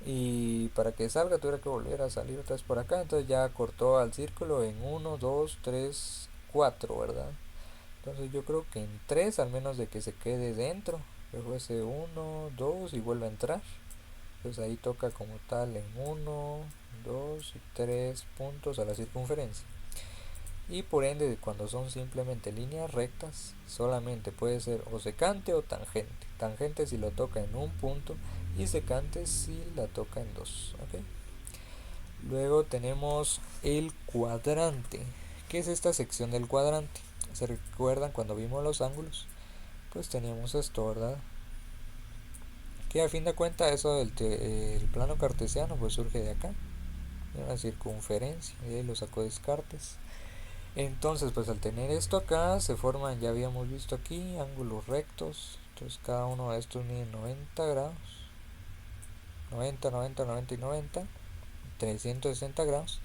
y para que salga tuviera que volver a salir otra vez por acá, entonces ya cortó al círculo en uno, 2, 3, 4, ¿verdad? Entonces yo creo que en 3 al menos de que se quede dentro, que fuese uno 2 y vuelva a entrar. Entonces ahí toca como tal en uno 2 y 3 puntos a la circunferencia. Y por ende cuando son simplemente líneas rectas, solamente puede ser o secante o tangente. Tangente si lo toca en un punto y secante si la toca en dos. ¿Okay? Luego tenemos el cuadrante. ¿Qué es esta sección del cuadrante? ¿Se recuerdan cuando vimos los ángulos? Pues teníamos esto, ¿verdad? Que a fin de cuentas eso el plano cartesiano pues surge de acá, de una circunferencia, y ahí lo sacó Descartes. Entonces pues al tener esto acá se forman, ya habíamos visto aquí, ángulos rectos. Entonces cada uno de estos mide 90 grados, 90, 90, 90 y 90, 360 grados.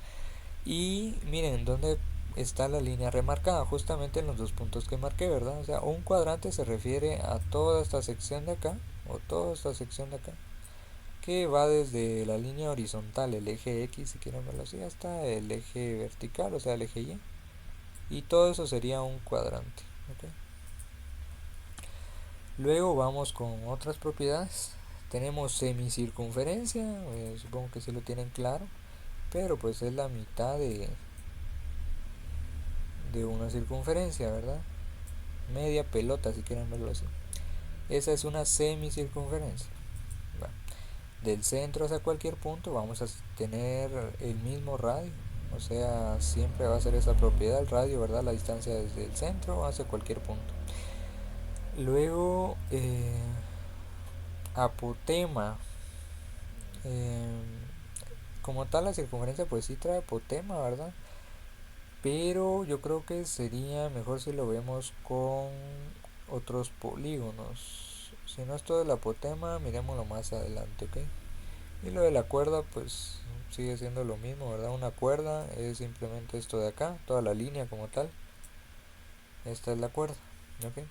Y miren dónde está la línea remarcada, justamente en los dos puntos que marqué, ¿verdad? O sea, un cuadrante se refiere a toda esta sección de acá, o toda esta sección de acá, que va desde la línea horizontal, el eje X, si quieren verlo así, hasta el eje vertical, o sea, el eje Y. Y todo eso sería un cuadrante. ¿Okay? Luego vamos con otras propiedades. Tenemos semicircunferencia, supongo que sí lo tienen claro, pero pues es la mitad de una circunferencia, ¿verdad? Media pelota, si quieren verlo así. Esa es una semicircunferencia. Bueno, del centro hacia cualquier punto vamos a tener el mismo radio. O sea, siempre va a ser esa propiedad, el radio, ¿verdad? La distancia desde el centro hacia cualquier punto. Luego, apotema. Eh, como tal, la circunferencia pues sí trae apotema, ¿verdad? Pero yo creo que sería mejor si lo vemos con otros polígonos. Si no es todo el apotema, miremoslo más adelante, ¿ok? Y lo de la cuerda, pues sigue siendo lo mismo, ¿verdad? Una cuerda es simplemente esto de acá, toda la línea como tal. Esta es la cuerda, ¿ok?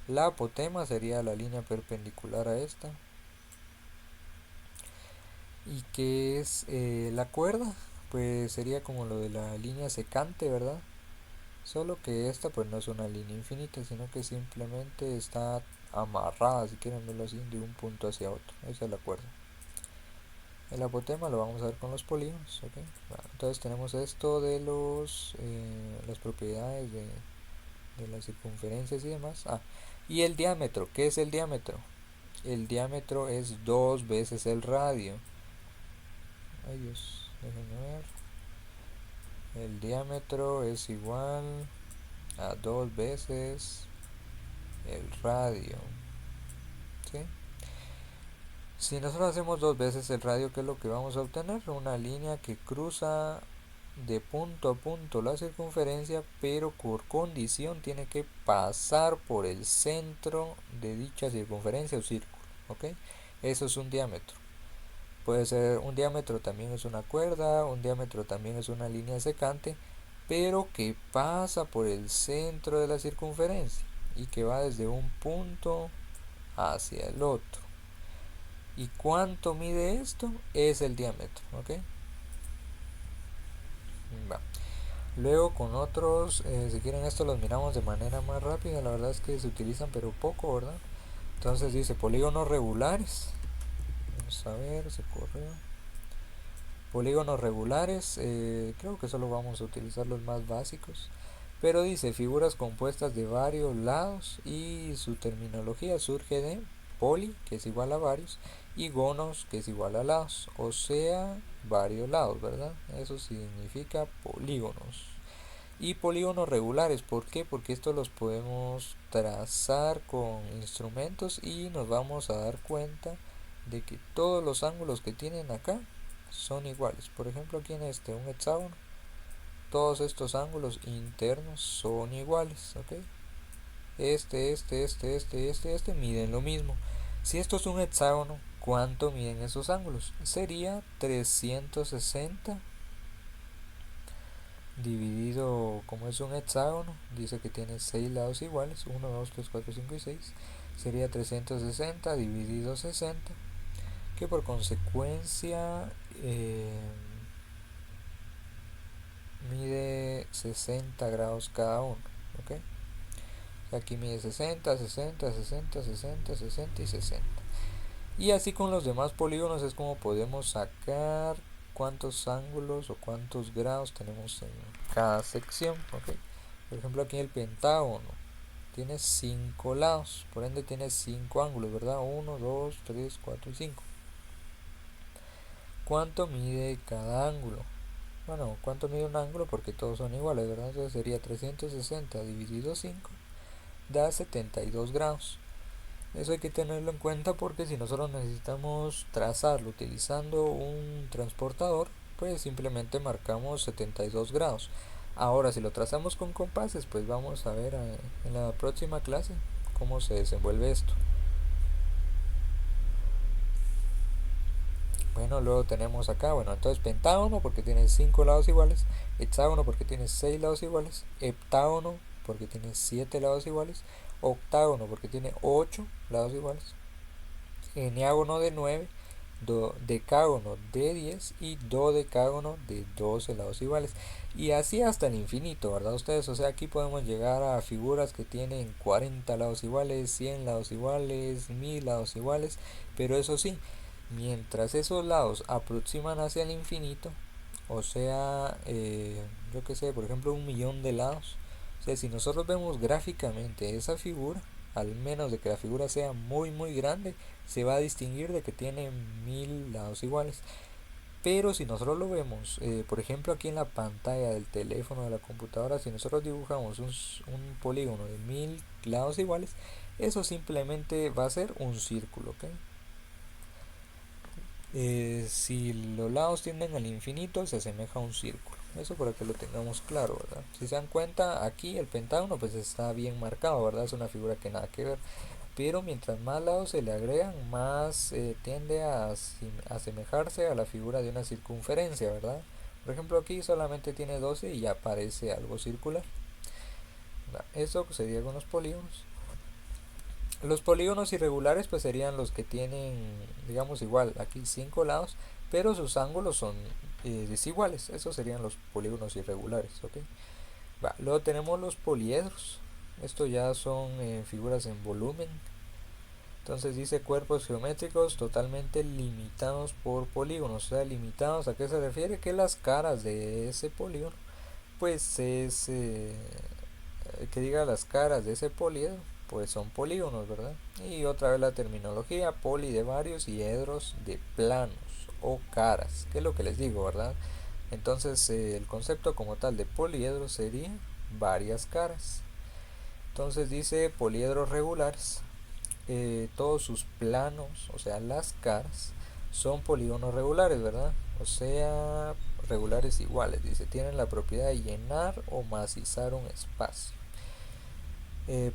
La apotema sería la línea perpendicular a esta. ¿Y qué es la cuerda? Pues sería como lo de la línea secante, ¿verdad? Solo que esta pues no es una línea infinita, sino que simplemente está amarrada, si quieren verlo así, de un punto hacia otro. Esa es la cuerda. El apotema lo vamos a ver con los polígonos. ¿Okay? Bueno, entonces tenemos esto de las propiedades de las circunferencias y demás. Y el diámetro. ¿Qué es el diámetro? El diámetro es dos veces el radio. Ay Dios, déjenme ver. el diámetro es igual a 2 veces el radio, ¿sí? Si nosotros hacemos 2 veces el radio, ¿qué es lo que vamos a obtener? Una línea que cruza de punto a punto la circunferencia, pero por condición tiene que pasar por el centro de dicha circunferencia o círculo, ¿ok? Eso es un diámetro. Puede ser un diámetro, también es una cuerda, un diámetro también es una línea secante, pero que pasa por el centro de la circunferencia y que va desde un punto hacia el otro. ¿Y cuánto mide esto? Es el diámetro, ¿ok? Va. Luego con otros, si quieren esto los miramos de manera más rápida, la verdad es que se utilizan pero poco, ¿verdad? Entonces dice polígonos regulares. Vamos a ver, se corrió. Polígonos regulares, creo que solo vamos a utilizar los más básicos. Pero dice figuras compuestas de varios lados y su terminología surge de poli, que es igual a varios, y gonos, que es igual a lados, o sea, varios lados, ¿verdad? Eso significa polígonos. Y polígonos regulares, ¿por qué? Porque estos los podemos trazar con instrumentos y nos vamos a dar cuenta de que todos los ángulos que tienen acá son iguales. Por ejemplo, aquí en un hexágono, todos estos ángulos internos son iguales, ¿ok? Este miden lo mismo. Si esto es un hexágono, ¿cuánto miden esos ángulos? Sería 360 dividido, como es un hexágono, dice que tiene 6 lados iguales, 1, 2, 3, 4, 5 y 6, sería 360 dividido 60, que por consecuencia mide 60 grados cada uno, ¿ok? Aquí mide 60, 60, 60, 60, 60 y 60. Y así con los demás polígonos es como podemos sacar cuántos ángulos o cuántos grados tenemos en cada sección, ¿ok? Por ejemplo, aquí el pentágono tiene 5 lados, por ende tiene 5 ángulos, ¿verdad? 1, 2, 3, 4 y 5. ¿Cuánto mide cada ángulo? Bueno, ¿cuánto mide un ángulo? Porque todos son iguales, ¿verdad? Entonces sería 360 dividido 5 da 72 grados. Eso hay que tenerlo en cuenta porque si nosotros necesitamos trazarlo utilizando un transportador, pues simplemente marcamos 72 grados. Ahora, si lo trazamos con compases, pues vamos a ver en la próxima clase cómo se desenvuelve esto. Bueno, luego tenemos acá, bueno, entonces pentágono porque tiene 5 lados iguales, hexágono porque tiene 6 lados iguales, heptágono porque tiene 7 lados iguales, octágono porque tiene 8 lados iguales, eneágono de 9, decágono de 10 y dodecágono de 12 lados iguales. Y así hasta el infinito, ¿verdad ustedes? O sea, aquí podemos llegar a figuras que tienen 40 lados iguales, 100 lados iguales, 1000 lados iguales, pero eso sí, mientras esos lados aproximan hacia el infinito, o sea, yo que sé, por ejemplo, 1.000.000 de lados. O sea, si nosotros vemos gráficamente esa figura, al menos de que la figura sea muy muy grande, se va a distinguir de que tiene 1000 lados iguales. Pero si nosotros lo vemos, por ejemplo aquí en la pantalla del teléfono, de la computadora, si nosotros dibujamos un polígono de 1000 lados iguales, eso simplemente va a ser un círculo, ¿ok? Si los lados tienden al infinito, se asemeja a un círculo. Eso para que lo tengamos claro, ¿verdad? Si se dan cuenta, aquí el pentágono pues está bien marcado, ¿verdad? Es una figura que nada que ver. Pero mientras más lados se le agregan, más tiende a asemejarse a la figura de una circunferencia, ¿verdad? Por ejemplo, aquí solamente tiene 12 y ya parece algo circular. Eso sería con los polígonos. Los polígonos irregulares pues serían los que tienen, digamos igual, aquí 5 lados, pero sus ángulos son desiguales. Esos serían los polígonos irregulares, ¿ok? Luego tenemos los poliedros. Estos ya son figuras en volumen. Entonces dice cuerpos geométricos totalmente limitados por polígonos. O sea, limitados, ¿a qué se refiere? Que las caras de ese polígono, pues es, que diga las caras de ese poliedro, pues son polígonos, ¿verdad? Y otra vez la terminología, poli de varios y edros de planos o caras, que es lo que les digo, ¿verdad? Entonces el concepto como tal de poliedro sería varias caras. Entonces dice poliedros regulares, todos sus planos, o sea las caras, son polígonos regulares, ¿verdad? O sea, regulares iguales, dice, tienen la propiedad de llenar o macizar un espacio.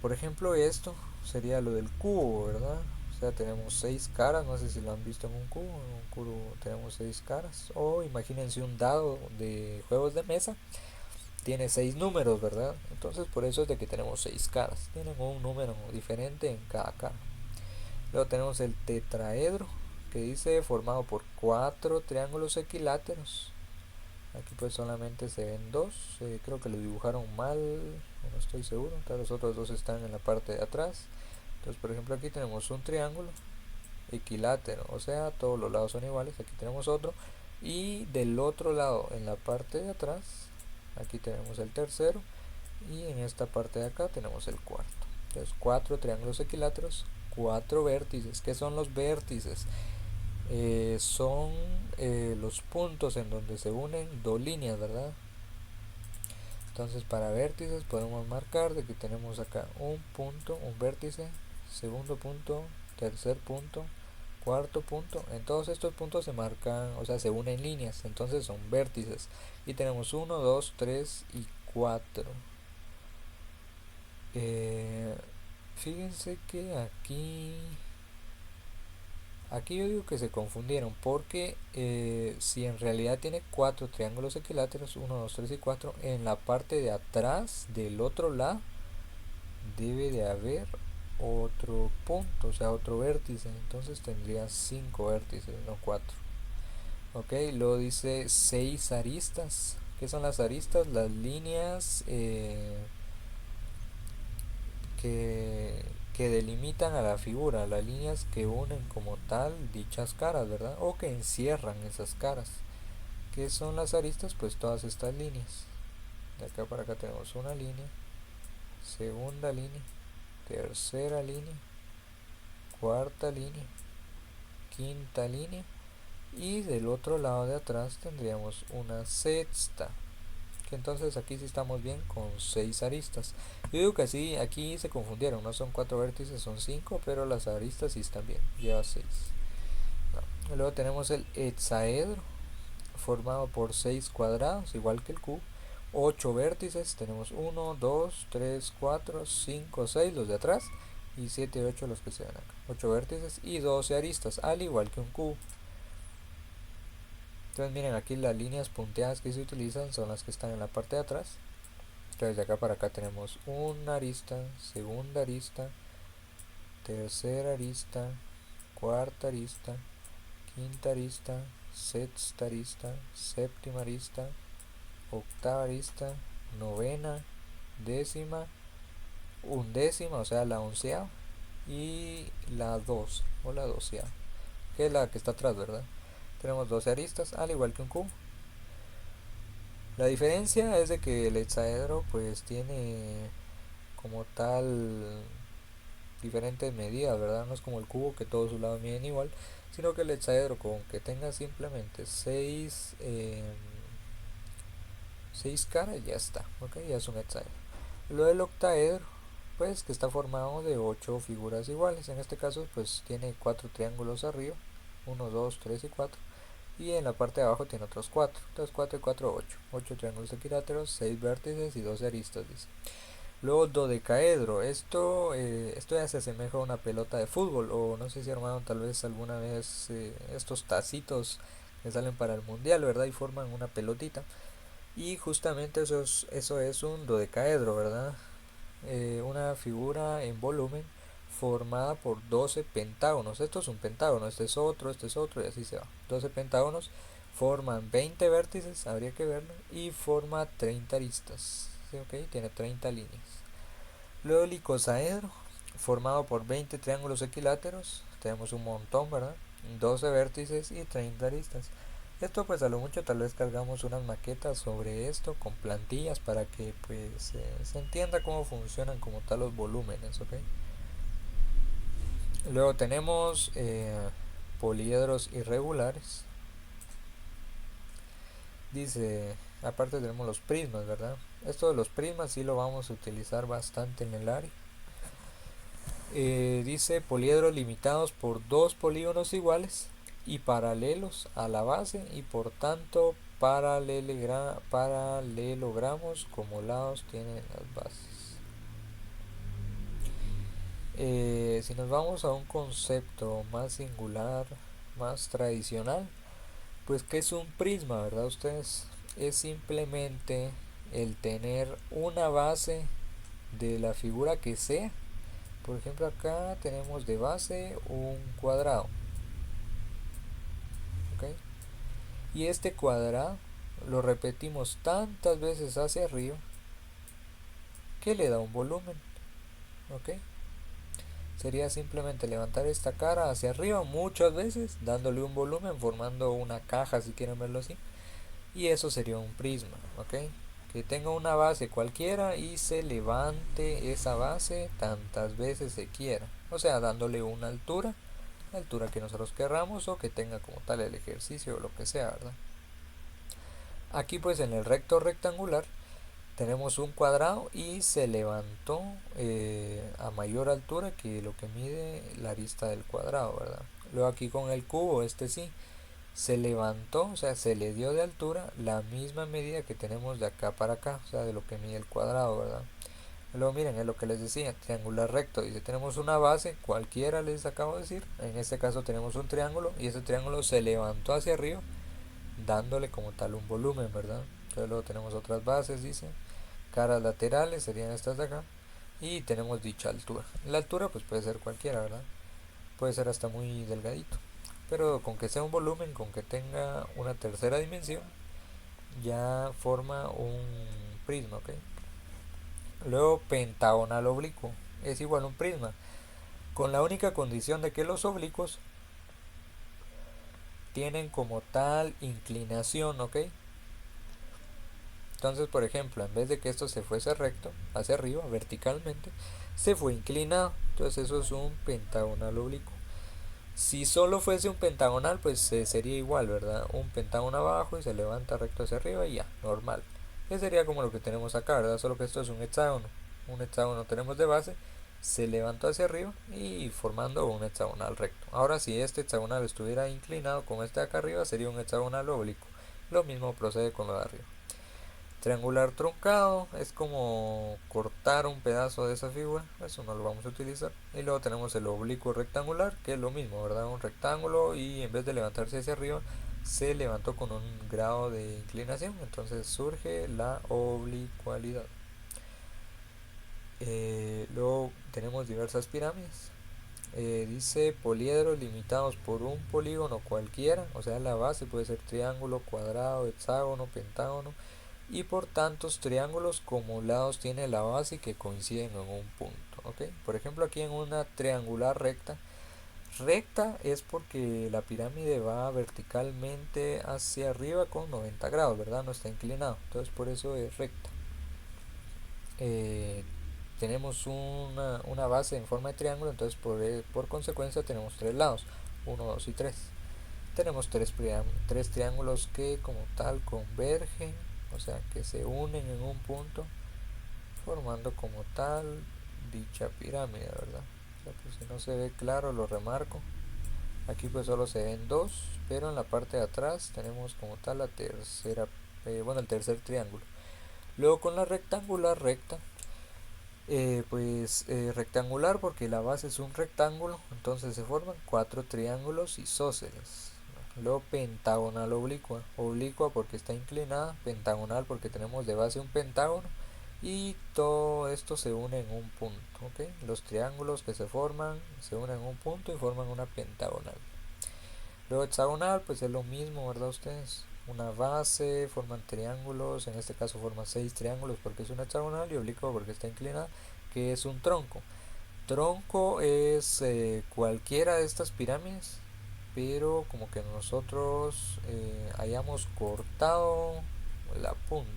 Por ejemplo, esto sería lo del cubo, ¿verdad? O sea, tenemos 6 caras, no sé si lo han visto en un cubo. En un cubo tenemos 6 caras. O imagínense un dado de juegos de mesa, tiene 6 números, ¿verdad? Entonces, por eso es de que tenemos 6 caras. Tienen un número diferente en cada cara. Luego tenemos el tetraedro, que dice formado por 4 triángulos equiláteros. Aquí pues solamente se ven dos, creo que lo dibujaron mal, no estoy seguro, los otros dos están en la parte de atrás. Entonces por ejemplo aquí tenemos un triángulo equilátero, o sea todos los lados son iguales, aquí tenemos otro, y del otro lado en la parte de atrás, aquí tenemos el tercero, y en esta parte de acá tenemos el cuarto. Entonces 4 triángulos equiláteros, 4 vértices. ¿Qué son los vértices? Son los puntos en donde se unen dos líneas, ¿verdad? Entonces para vértices podemos marcar de que tenemos acá un punto, un vértice, segundo punto, tercer punto, cuarto punto. En todos estos puntos se marcan, o sea, se unen líneas, entonces son vértices. Y tenemos 1, 2, 3 y 4. Fíjense que aquí yo digo que se confundieron porque si en realidad tiene 4 triángulos equiláteros, 1, 2, 3 y 4, en la parte de atrás del otro lado debe de haber otro punto, o sea, otro vértice. Entonces tendría 5 vértices, no 4. Ok, luego dice 6 aristas. ¿Qué son las aristas? Las líneas que delimitan a la figura, las líneas que unen como tal dichas caras, ¿verdad? O que encierran esas caras. ¿Qué son las aristas? Pues todas estas líneas. De acá para acá tenemos una línea, segunda línea, tercera línea, cuarta línea, quinta línea, y del otro lado de atrás tendríamos una sexta, que entonces aquí sí estamos bien con 6 aristas. Yo digo que así aquí se confundieron, no son 4 vértices, son 5, pero las aristas sí están bien, lleva 6. No. Luego tenemos el hexaedro, formado por 6 cuadrados, igual que el cubo, 8 vértices, tenemos 1, 2, 3, 4, 5, 6 los de atrás, y 7 y 8 los que se ven acá. 8 vértices y 12 aristas, al igual que un cubo. Entonces miren, aquí las líneas punteadas que se utilizan son las que están en la parte de atrás. Entonces de acá para acá tenemos una arista, segunda arista, tercera arista, cuarta arista, quinta arista, sexta arista, séptima arista, octava arista, novena, décima, undécima, o sea la onceava, y la 12 o la doceava, que es la que está atrás, ¿verdad? Tenemos 12 aristas, al igual que un cubo. La diferencia es de que el hexaedro pues tiene como tal diferentes medidas, ¿verdad? No es como el cubo que todos sus lados miden igual, sino que el hexaedro con que tenga simplemente 6 caras ya está, ¿ok? Ya es un hexaedro. Lo del octaedro, pues que está formado de 8 figuras iguales. En este caso pues tiene 4 triángulos arriba, 1, 2, 3 y 4. Y en la parte de abajo tiene otros 4. Entonces 4 y 4, 8. 8 triángulos equiláteros, 6 vértices y 12 aristas, dice. Luego dodecaedro. Esto ya se asemeja a una pelota de fútbol. O no sé si armaron tal vez alguna vez estos tacitos que salen para el mundial, ¿verdad? Y forman una pelotita. Y justamente eso es un dodecaedro, ¿verdad? Una figura en volumen formada por 12 pentágonos. Esto es un pentágono, este es otro y así se va. 12 pentágonos forman 20 vértices, habría que verlo, y forma 30 aristas. ¿Sí? Okay, tiene 30 líneas. Luego el icosaedro, formado por 20 triángulos equiláteros, tenemos un montón, ¿verdad? 12 vértices y 30 aristas. Esto pues a lo mucho tal vez cargamos unas maquetas sobre esto con plantillas para que pues se entienda cómo funcionan como tal los volúmenes, ¿ok? Luego tenemos poliedros irregulares. Dice, aparte tenemos los prismas, ¿verdad? Esto de los prismas sí lo vamos a utilizar bastante en el área. Dice poliedros limitados por dos polígonos iguales y paralelos a la base y por tanto paralelogramos como lados tienen las bases. Si nos vamos a un concepto más singular, más tradicional, pues ¿qué es un prisma, verdad ustedes? Es simplemente el tener una base de la figura que sea. Por ejemplo, acá tenemos de base un cuadrado, ¿ok? Y este cuadrado lo repetimos tantas veces hacia arriba que le da un volumen, ¿ok? Sería simplemente levantar esta cara hacia arriba muchas veces, dándole un volumen, formando una caja si quieren verlo así. Y eso sería un prisma, ¿ok? Que tenga una base cualquiera y se levante esa base tantas veces se quiera. O sea, dándole una altura, la altura que nosotros querramos o que tenga como tal el ejercicio o lo que sea, ¿verdad? Aquí pues en el recto rectangular tenemos un cuadrado y se levantó a mayor altura que lo que mide la arista del cuadrado, ¿verdad? Luego aquí con el cubo, este sí, se levantó, o sea, se le dio de altura la misma medida que tenemos de acá para acá, o sea, de lo que mide el cuadrado, ¿verdad? Luego miren, es lo que les decía, triangular recto, dice, tenemos una base, cualquiera les acabo de decir, en este caso tenemos un triángulo y ese triángulo se levantó hacia arriba, dándole como tal un volumen, ¿verdad? Entonces luego tenemos otras bases, dice, caras laterales serían estas de acá, y tenemos dicha altura. La altura pues puede ser cualquiera, ¿verdad? Puede ser hasta muy delgadito, pero con que sea un volumen, con que tenga una tercera dimensión, ya forma un prisma, ¿ok? Luego pentagonal oblicuo es igual a un prisma, con la única condición de que los oblicuos tienen como tal inclinación, ¿ok? Entonces, por ejemplo, en vez de que esto se fuese recto, hacia arriba, verticalmente, se fue inclinado. Entonces eso es un pentagonal oblicuo. Si solo fuese un pentagonal, pues sería igual, ¿verdad? Un pentágono abajo y se levanta recto hacia arriba y ya, normal. Que sería como lo que tenemos acá, ¿verdad? Solo que esto es un hexágono. Un hexágono tenemos de base, se levantó hacia arriba y formando un hexagonal recto. Ahora, si este hexagonal estuviera inclinado como este de acá arriba, sería un hexagonal oblicuo. Lo mismo procede con lo de arriba. Triangular truncado es como cortar un pedazo de esa figura, eso no lo vamos a utilizar. Y luego tenemos el oblicuo rectangular, que es lo mismo, ¿verdad? Un rectángulo y en vez de levantarse hacia arriba, se levantó con un grado de inclinación, entonces surge la oblicualidad. Luego tenemos diversas pirámides. Dice poliedros limitados por un polígono cualquiera, o sea, la base puede ser triángulo, cuadrado, hexágono, pentágono y por tantos triángulos como lados tiene la base que coinciden en un punto, ¿ok? Por ejemplo, aquí en una triangular recta, recta es porque la pirámide va verticalmente hacia arriba con 90 grados, ¿verdad? No está inclinado, entonces por eso es recta. Eh, Tenemos una base en forma de triángulo, entonces por consecuencia tenemos tres lados, uno 2 y 3. Tenemos tres triángulos que como tal convergen, o sea que se unen en un punto, formando como tal dicha pirámide, ¿verdad? O sea, pues si no se ve claro lo remarco. Aquí pues solo se ven dos, pero en la parte de atrás tenemos como tal la tercera, bueno, el tercer triángulo. Luego con la rectangular recta, rectangular porque la base es un rectángulo, entonces se forman cuatro triángulos isósceles. Luego pentagonal oblicua, oblicua porque está inclinada, pentagonal porque tenemos de base un pentágono y todo esto se une en un punto, ¿ok? Los triángulos que se forman se unen en un punto y forman una pentagonal. Luego hexagonal pues es lo mismo, ¿verdad ustedes? Una base, forman triángulos, en este caso forma 6 triángulos porque es un hexagonal y oblicua porque está inclinada, que es un tronco. Tronco es cualquiera de estas pirámides, pero como que nosotros hayamos cortado la punta.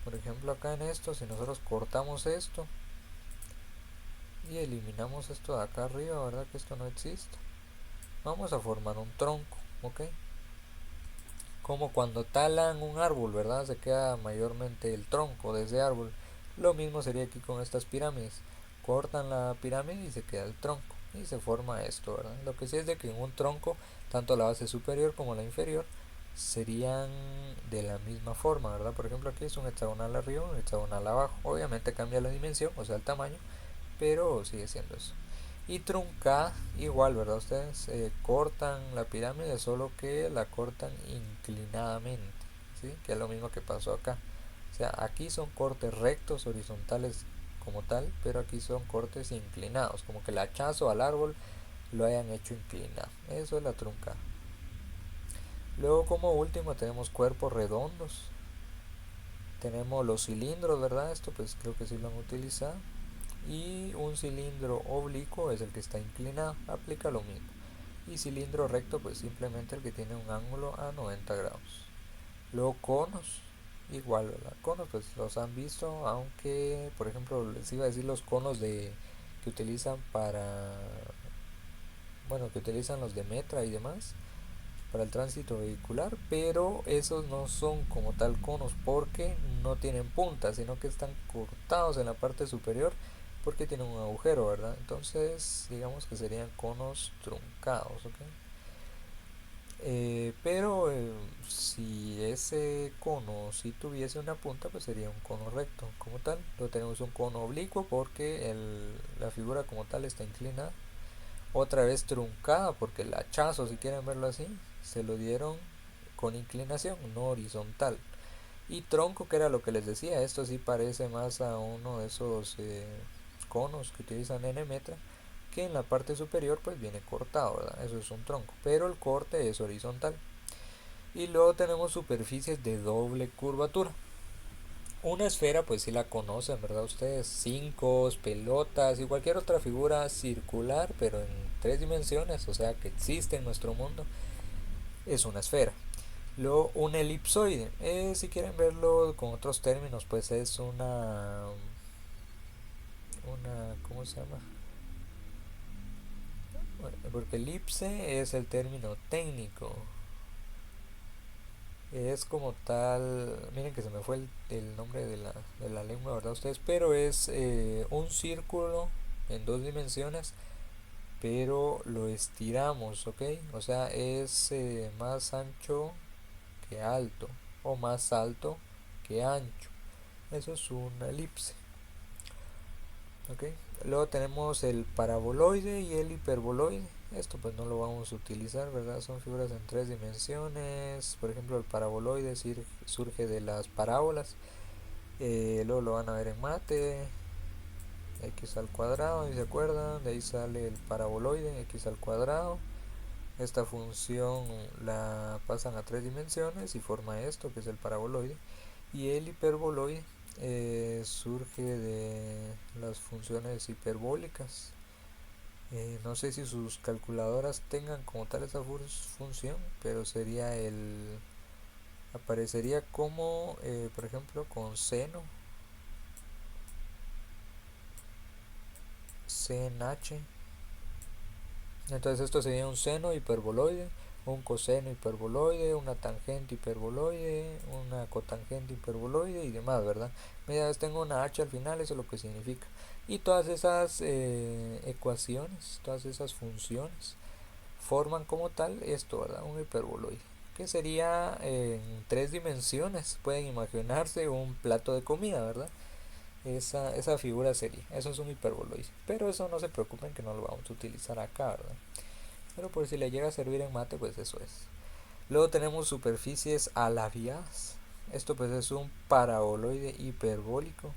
Por ejemplo acá en esto, si nosotros cortamos esto y eliminamos esto de acá arriba, ¿verdad? Que esto no existe. Vamos a formar un tronco, ¿ok? como cuando talan un árbol, ¿verdad? Se queda mayormente el tronco de ese árbol. Lo mismo sería aquí con estas pirámides. Cortan la pirámide y se queda el tronco. Y se forma esto, ¿verdad? Lo que sí es de que en un tronco, tanto la base superior como la inferior, serían de la misma forma, ¿verdad? Por ejemplo, aquí es un hexagonal arriba, un hexagonal abajo. Obviamente cambia la dimensión, o sea, el tamaño, pero sigue siendo eso. Y truncada, igual, ¿verdad? Ustedes cortan la pirámide, solo que la cortan inclinadamente, ¿sí? Que es lo mismo que pasó acá. O sea, aquí son cortes rectos, horizontales como tal, pero aquí son cortes inclinados, como que el hachazo al árbol lo hayan hecho inclinado. Eso es la truncada. Luego, como último, tenemos cuerpos redondos. Tenemos los cilindros, ¿verdad? Esto pues creo que sí lo han utilizado. Y un cilindro oblicuo es el que está inclinado, aplica lo mismo. Y cilindro recto pues simplemente el que tiene un ángulo a 90 grados. Luego conos, igual, ¿verdad? Conos pues los han visto, aunque por ejemplo les iba a decir los conos que utilizan para, bueno, que utilizan los de Metra y demás para el tránsito vehicular, pero esos no son como tal conos porque no tienen puntas, sino que están cortados en la parte superior porque tienen un agujero, ¿verdad? Entonces, digamos que serían conos truncados, ¿ok? Pero si ese cono si tuviese una punta, pues sería un cono recto como tal. Lo tenemos un cono oblicuo porque la figura como tal está inclinada. Otra vez truncada porque el hachazo, si quieren verlo así, se lo dieron con inclinación, no horizontal. Y tronco, que era lo que les decía, esto sí parece más a uno de esos conos que utilizan en Metra, que en la parte superior pues viene cortado, ¿verdad? Eso es un tronco, pero el corte es horizontal. Y luego tenemos superficies de doble curvatura. Una esfera, pues sí la conocen, ¿verdad? Ustedes, cinco, pelotas y cualquier otra figura circular, pero en tres dimensiones, o sea que existe en nuestro mundo, es una esfera. Luego, un elipsoide, si quieren verlo con otros términos, pues es ¿cómo se llama? Bueno, porque elipse es el término técnico. Es como tal, miren que se me fue el nombre de la lengua, ¿verdad? Ustedes, pero es un círculo en dos dimensiones, pero lo estiramos, ¿ok? O sea, es más ancho que alto, o más alto que ancho. Eso es una elipse, ¿ok? Luego tenemos el paraboloide y el hiperboloide. Esto pues no lo vamos a utilizar, ¿verdad? Son figuras en tres dimensiones. Por ejemplo, el paraboloide surge de las parábolas. Luego lo van a ver en mate. X al cuadrado, ¿y se acuerdan? De ahí sale el paraboloide, X al cuadrado. Esta función la pasan a tres dimensiones y forma esto, que es el paraboloide. Y el hiperboloide surge de las funciones hiperbólicas. No sé si sus calculadoras tengan como tal esa función, pero sería aparecería como, por ejemplo, con seno, CNH. Entonces esto sería un seno hiperboloide, un coseno hiperboloide, una tangente hiperboloide, una cotangente hiperboloide y demás, ¿verdad? Media vez tengo una h al final, eso es lo que significa. Y todas esas ecuaciones, todas esas funciones forman como tal esto, ¿verdad? Un hiperboloide, que sería en tres dimensiones. Pueden imaginarse un plato de comida, ¿verdad? Esa figura sería, eso es un hiperboloide. Pero eso no se preocupen que no lo vamos a utilizar acá, ¿verdad? Pero por si le llega a servir en mate, pues eso es. Luego tenemos superficies alaviadas. Esto pues es un paraboloide hiperbólico.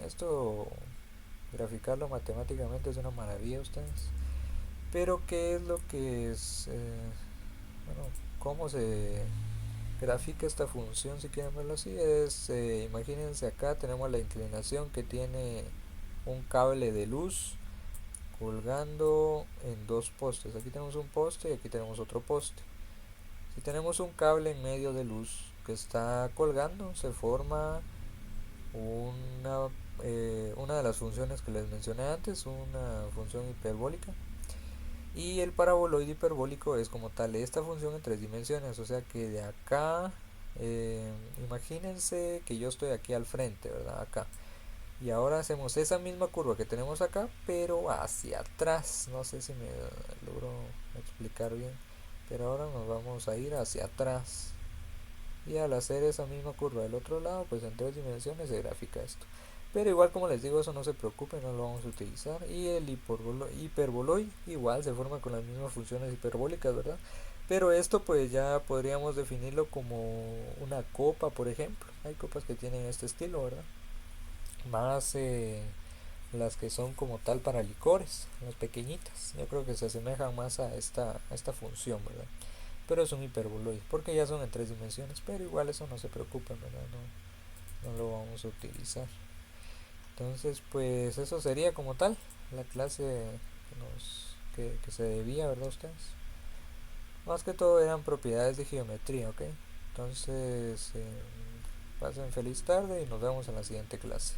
Esto, graficarlo matemáticamente es una maravilla, ustedes. Pero ¿qué es lo que es? Bueno, ¿cómo se grafica esta función? Si quieren verlo así, imagínense acá tenemos la inclinación que tiene un cable de luz colgando en dos postes. Aquí tenemos un poste y aquí tenemos otro poste. Si tenemos un cable en medio de luz que está colgando, se forma una de las funciones que les mencioné antes, una función hiperbólica. Y el paraboloide hiperbólico es como tal esta función en tres dimensiones, o sea que de acá, eh, imagínense que yo estoy aquí al frente, ¿verdad? Acá. Y ahora hacemos esa misma curva que tenemos acá, pero hacia atrás. No sé si me logro explicar bien, pero ahora nos vamos a ir hacia atrás. Y al hacer esa misma curva del otro lado, pues en tres dimensiones se grafica esto. Pero igual como les digo, eso no se preocupen, no lo vamos a utilizar. Y el hiperboloide igual se forma con las mismas funciones hiperbólicas, ¿verdad? Pero esto pues ya podríamos definirlo como una copa, por ejemplo. Hay copas que tienen este estilo, ¿verdad? Más las que son como tal para licores, las pequeñitas. Yo creo que se asemejan más a esta función, ¿verdad? Pero es un hiperboloide, porque ya son en tres dimensiones, pero igual eso no se preocupen, ¿verdad? No lo vamos a utilizar. Entonces, pues eso sería como tal la clase que se debía, ¿verdad? Ustedes. Más que todo eran propiedades de geometría, ¿ok? Entonces, pasen feliz tarde y nos vemos en la siguiente clase.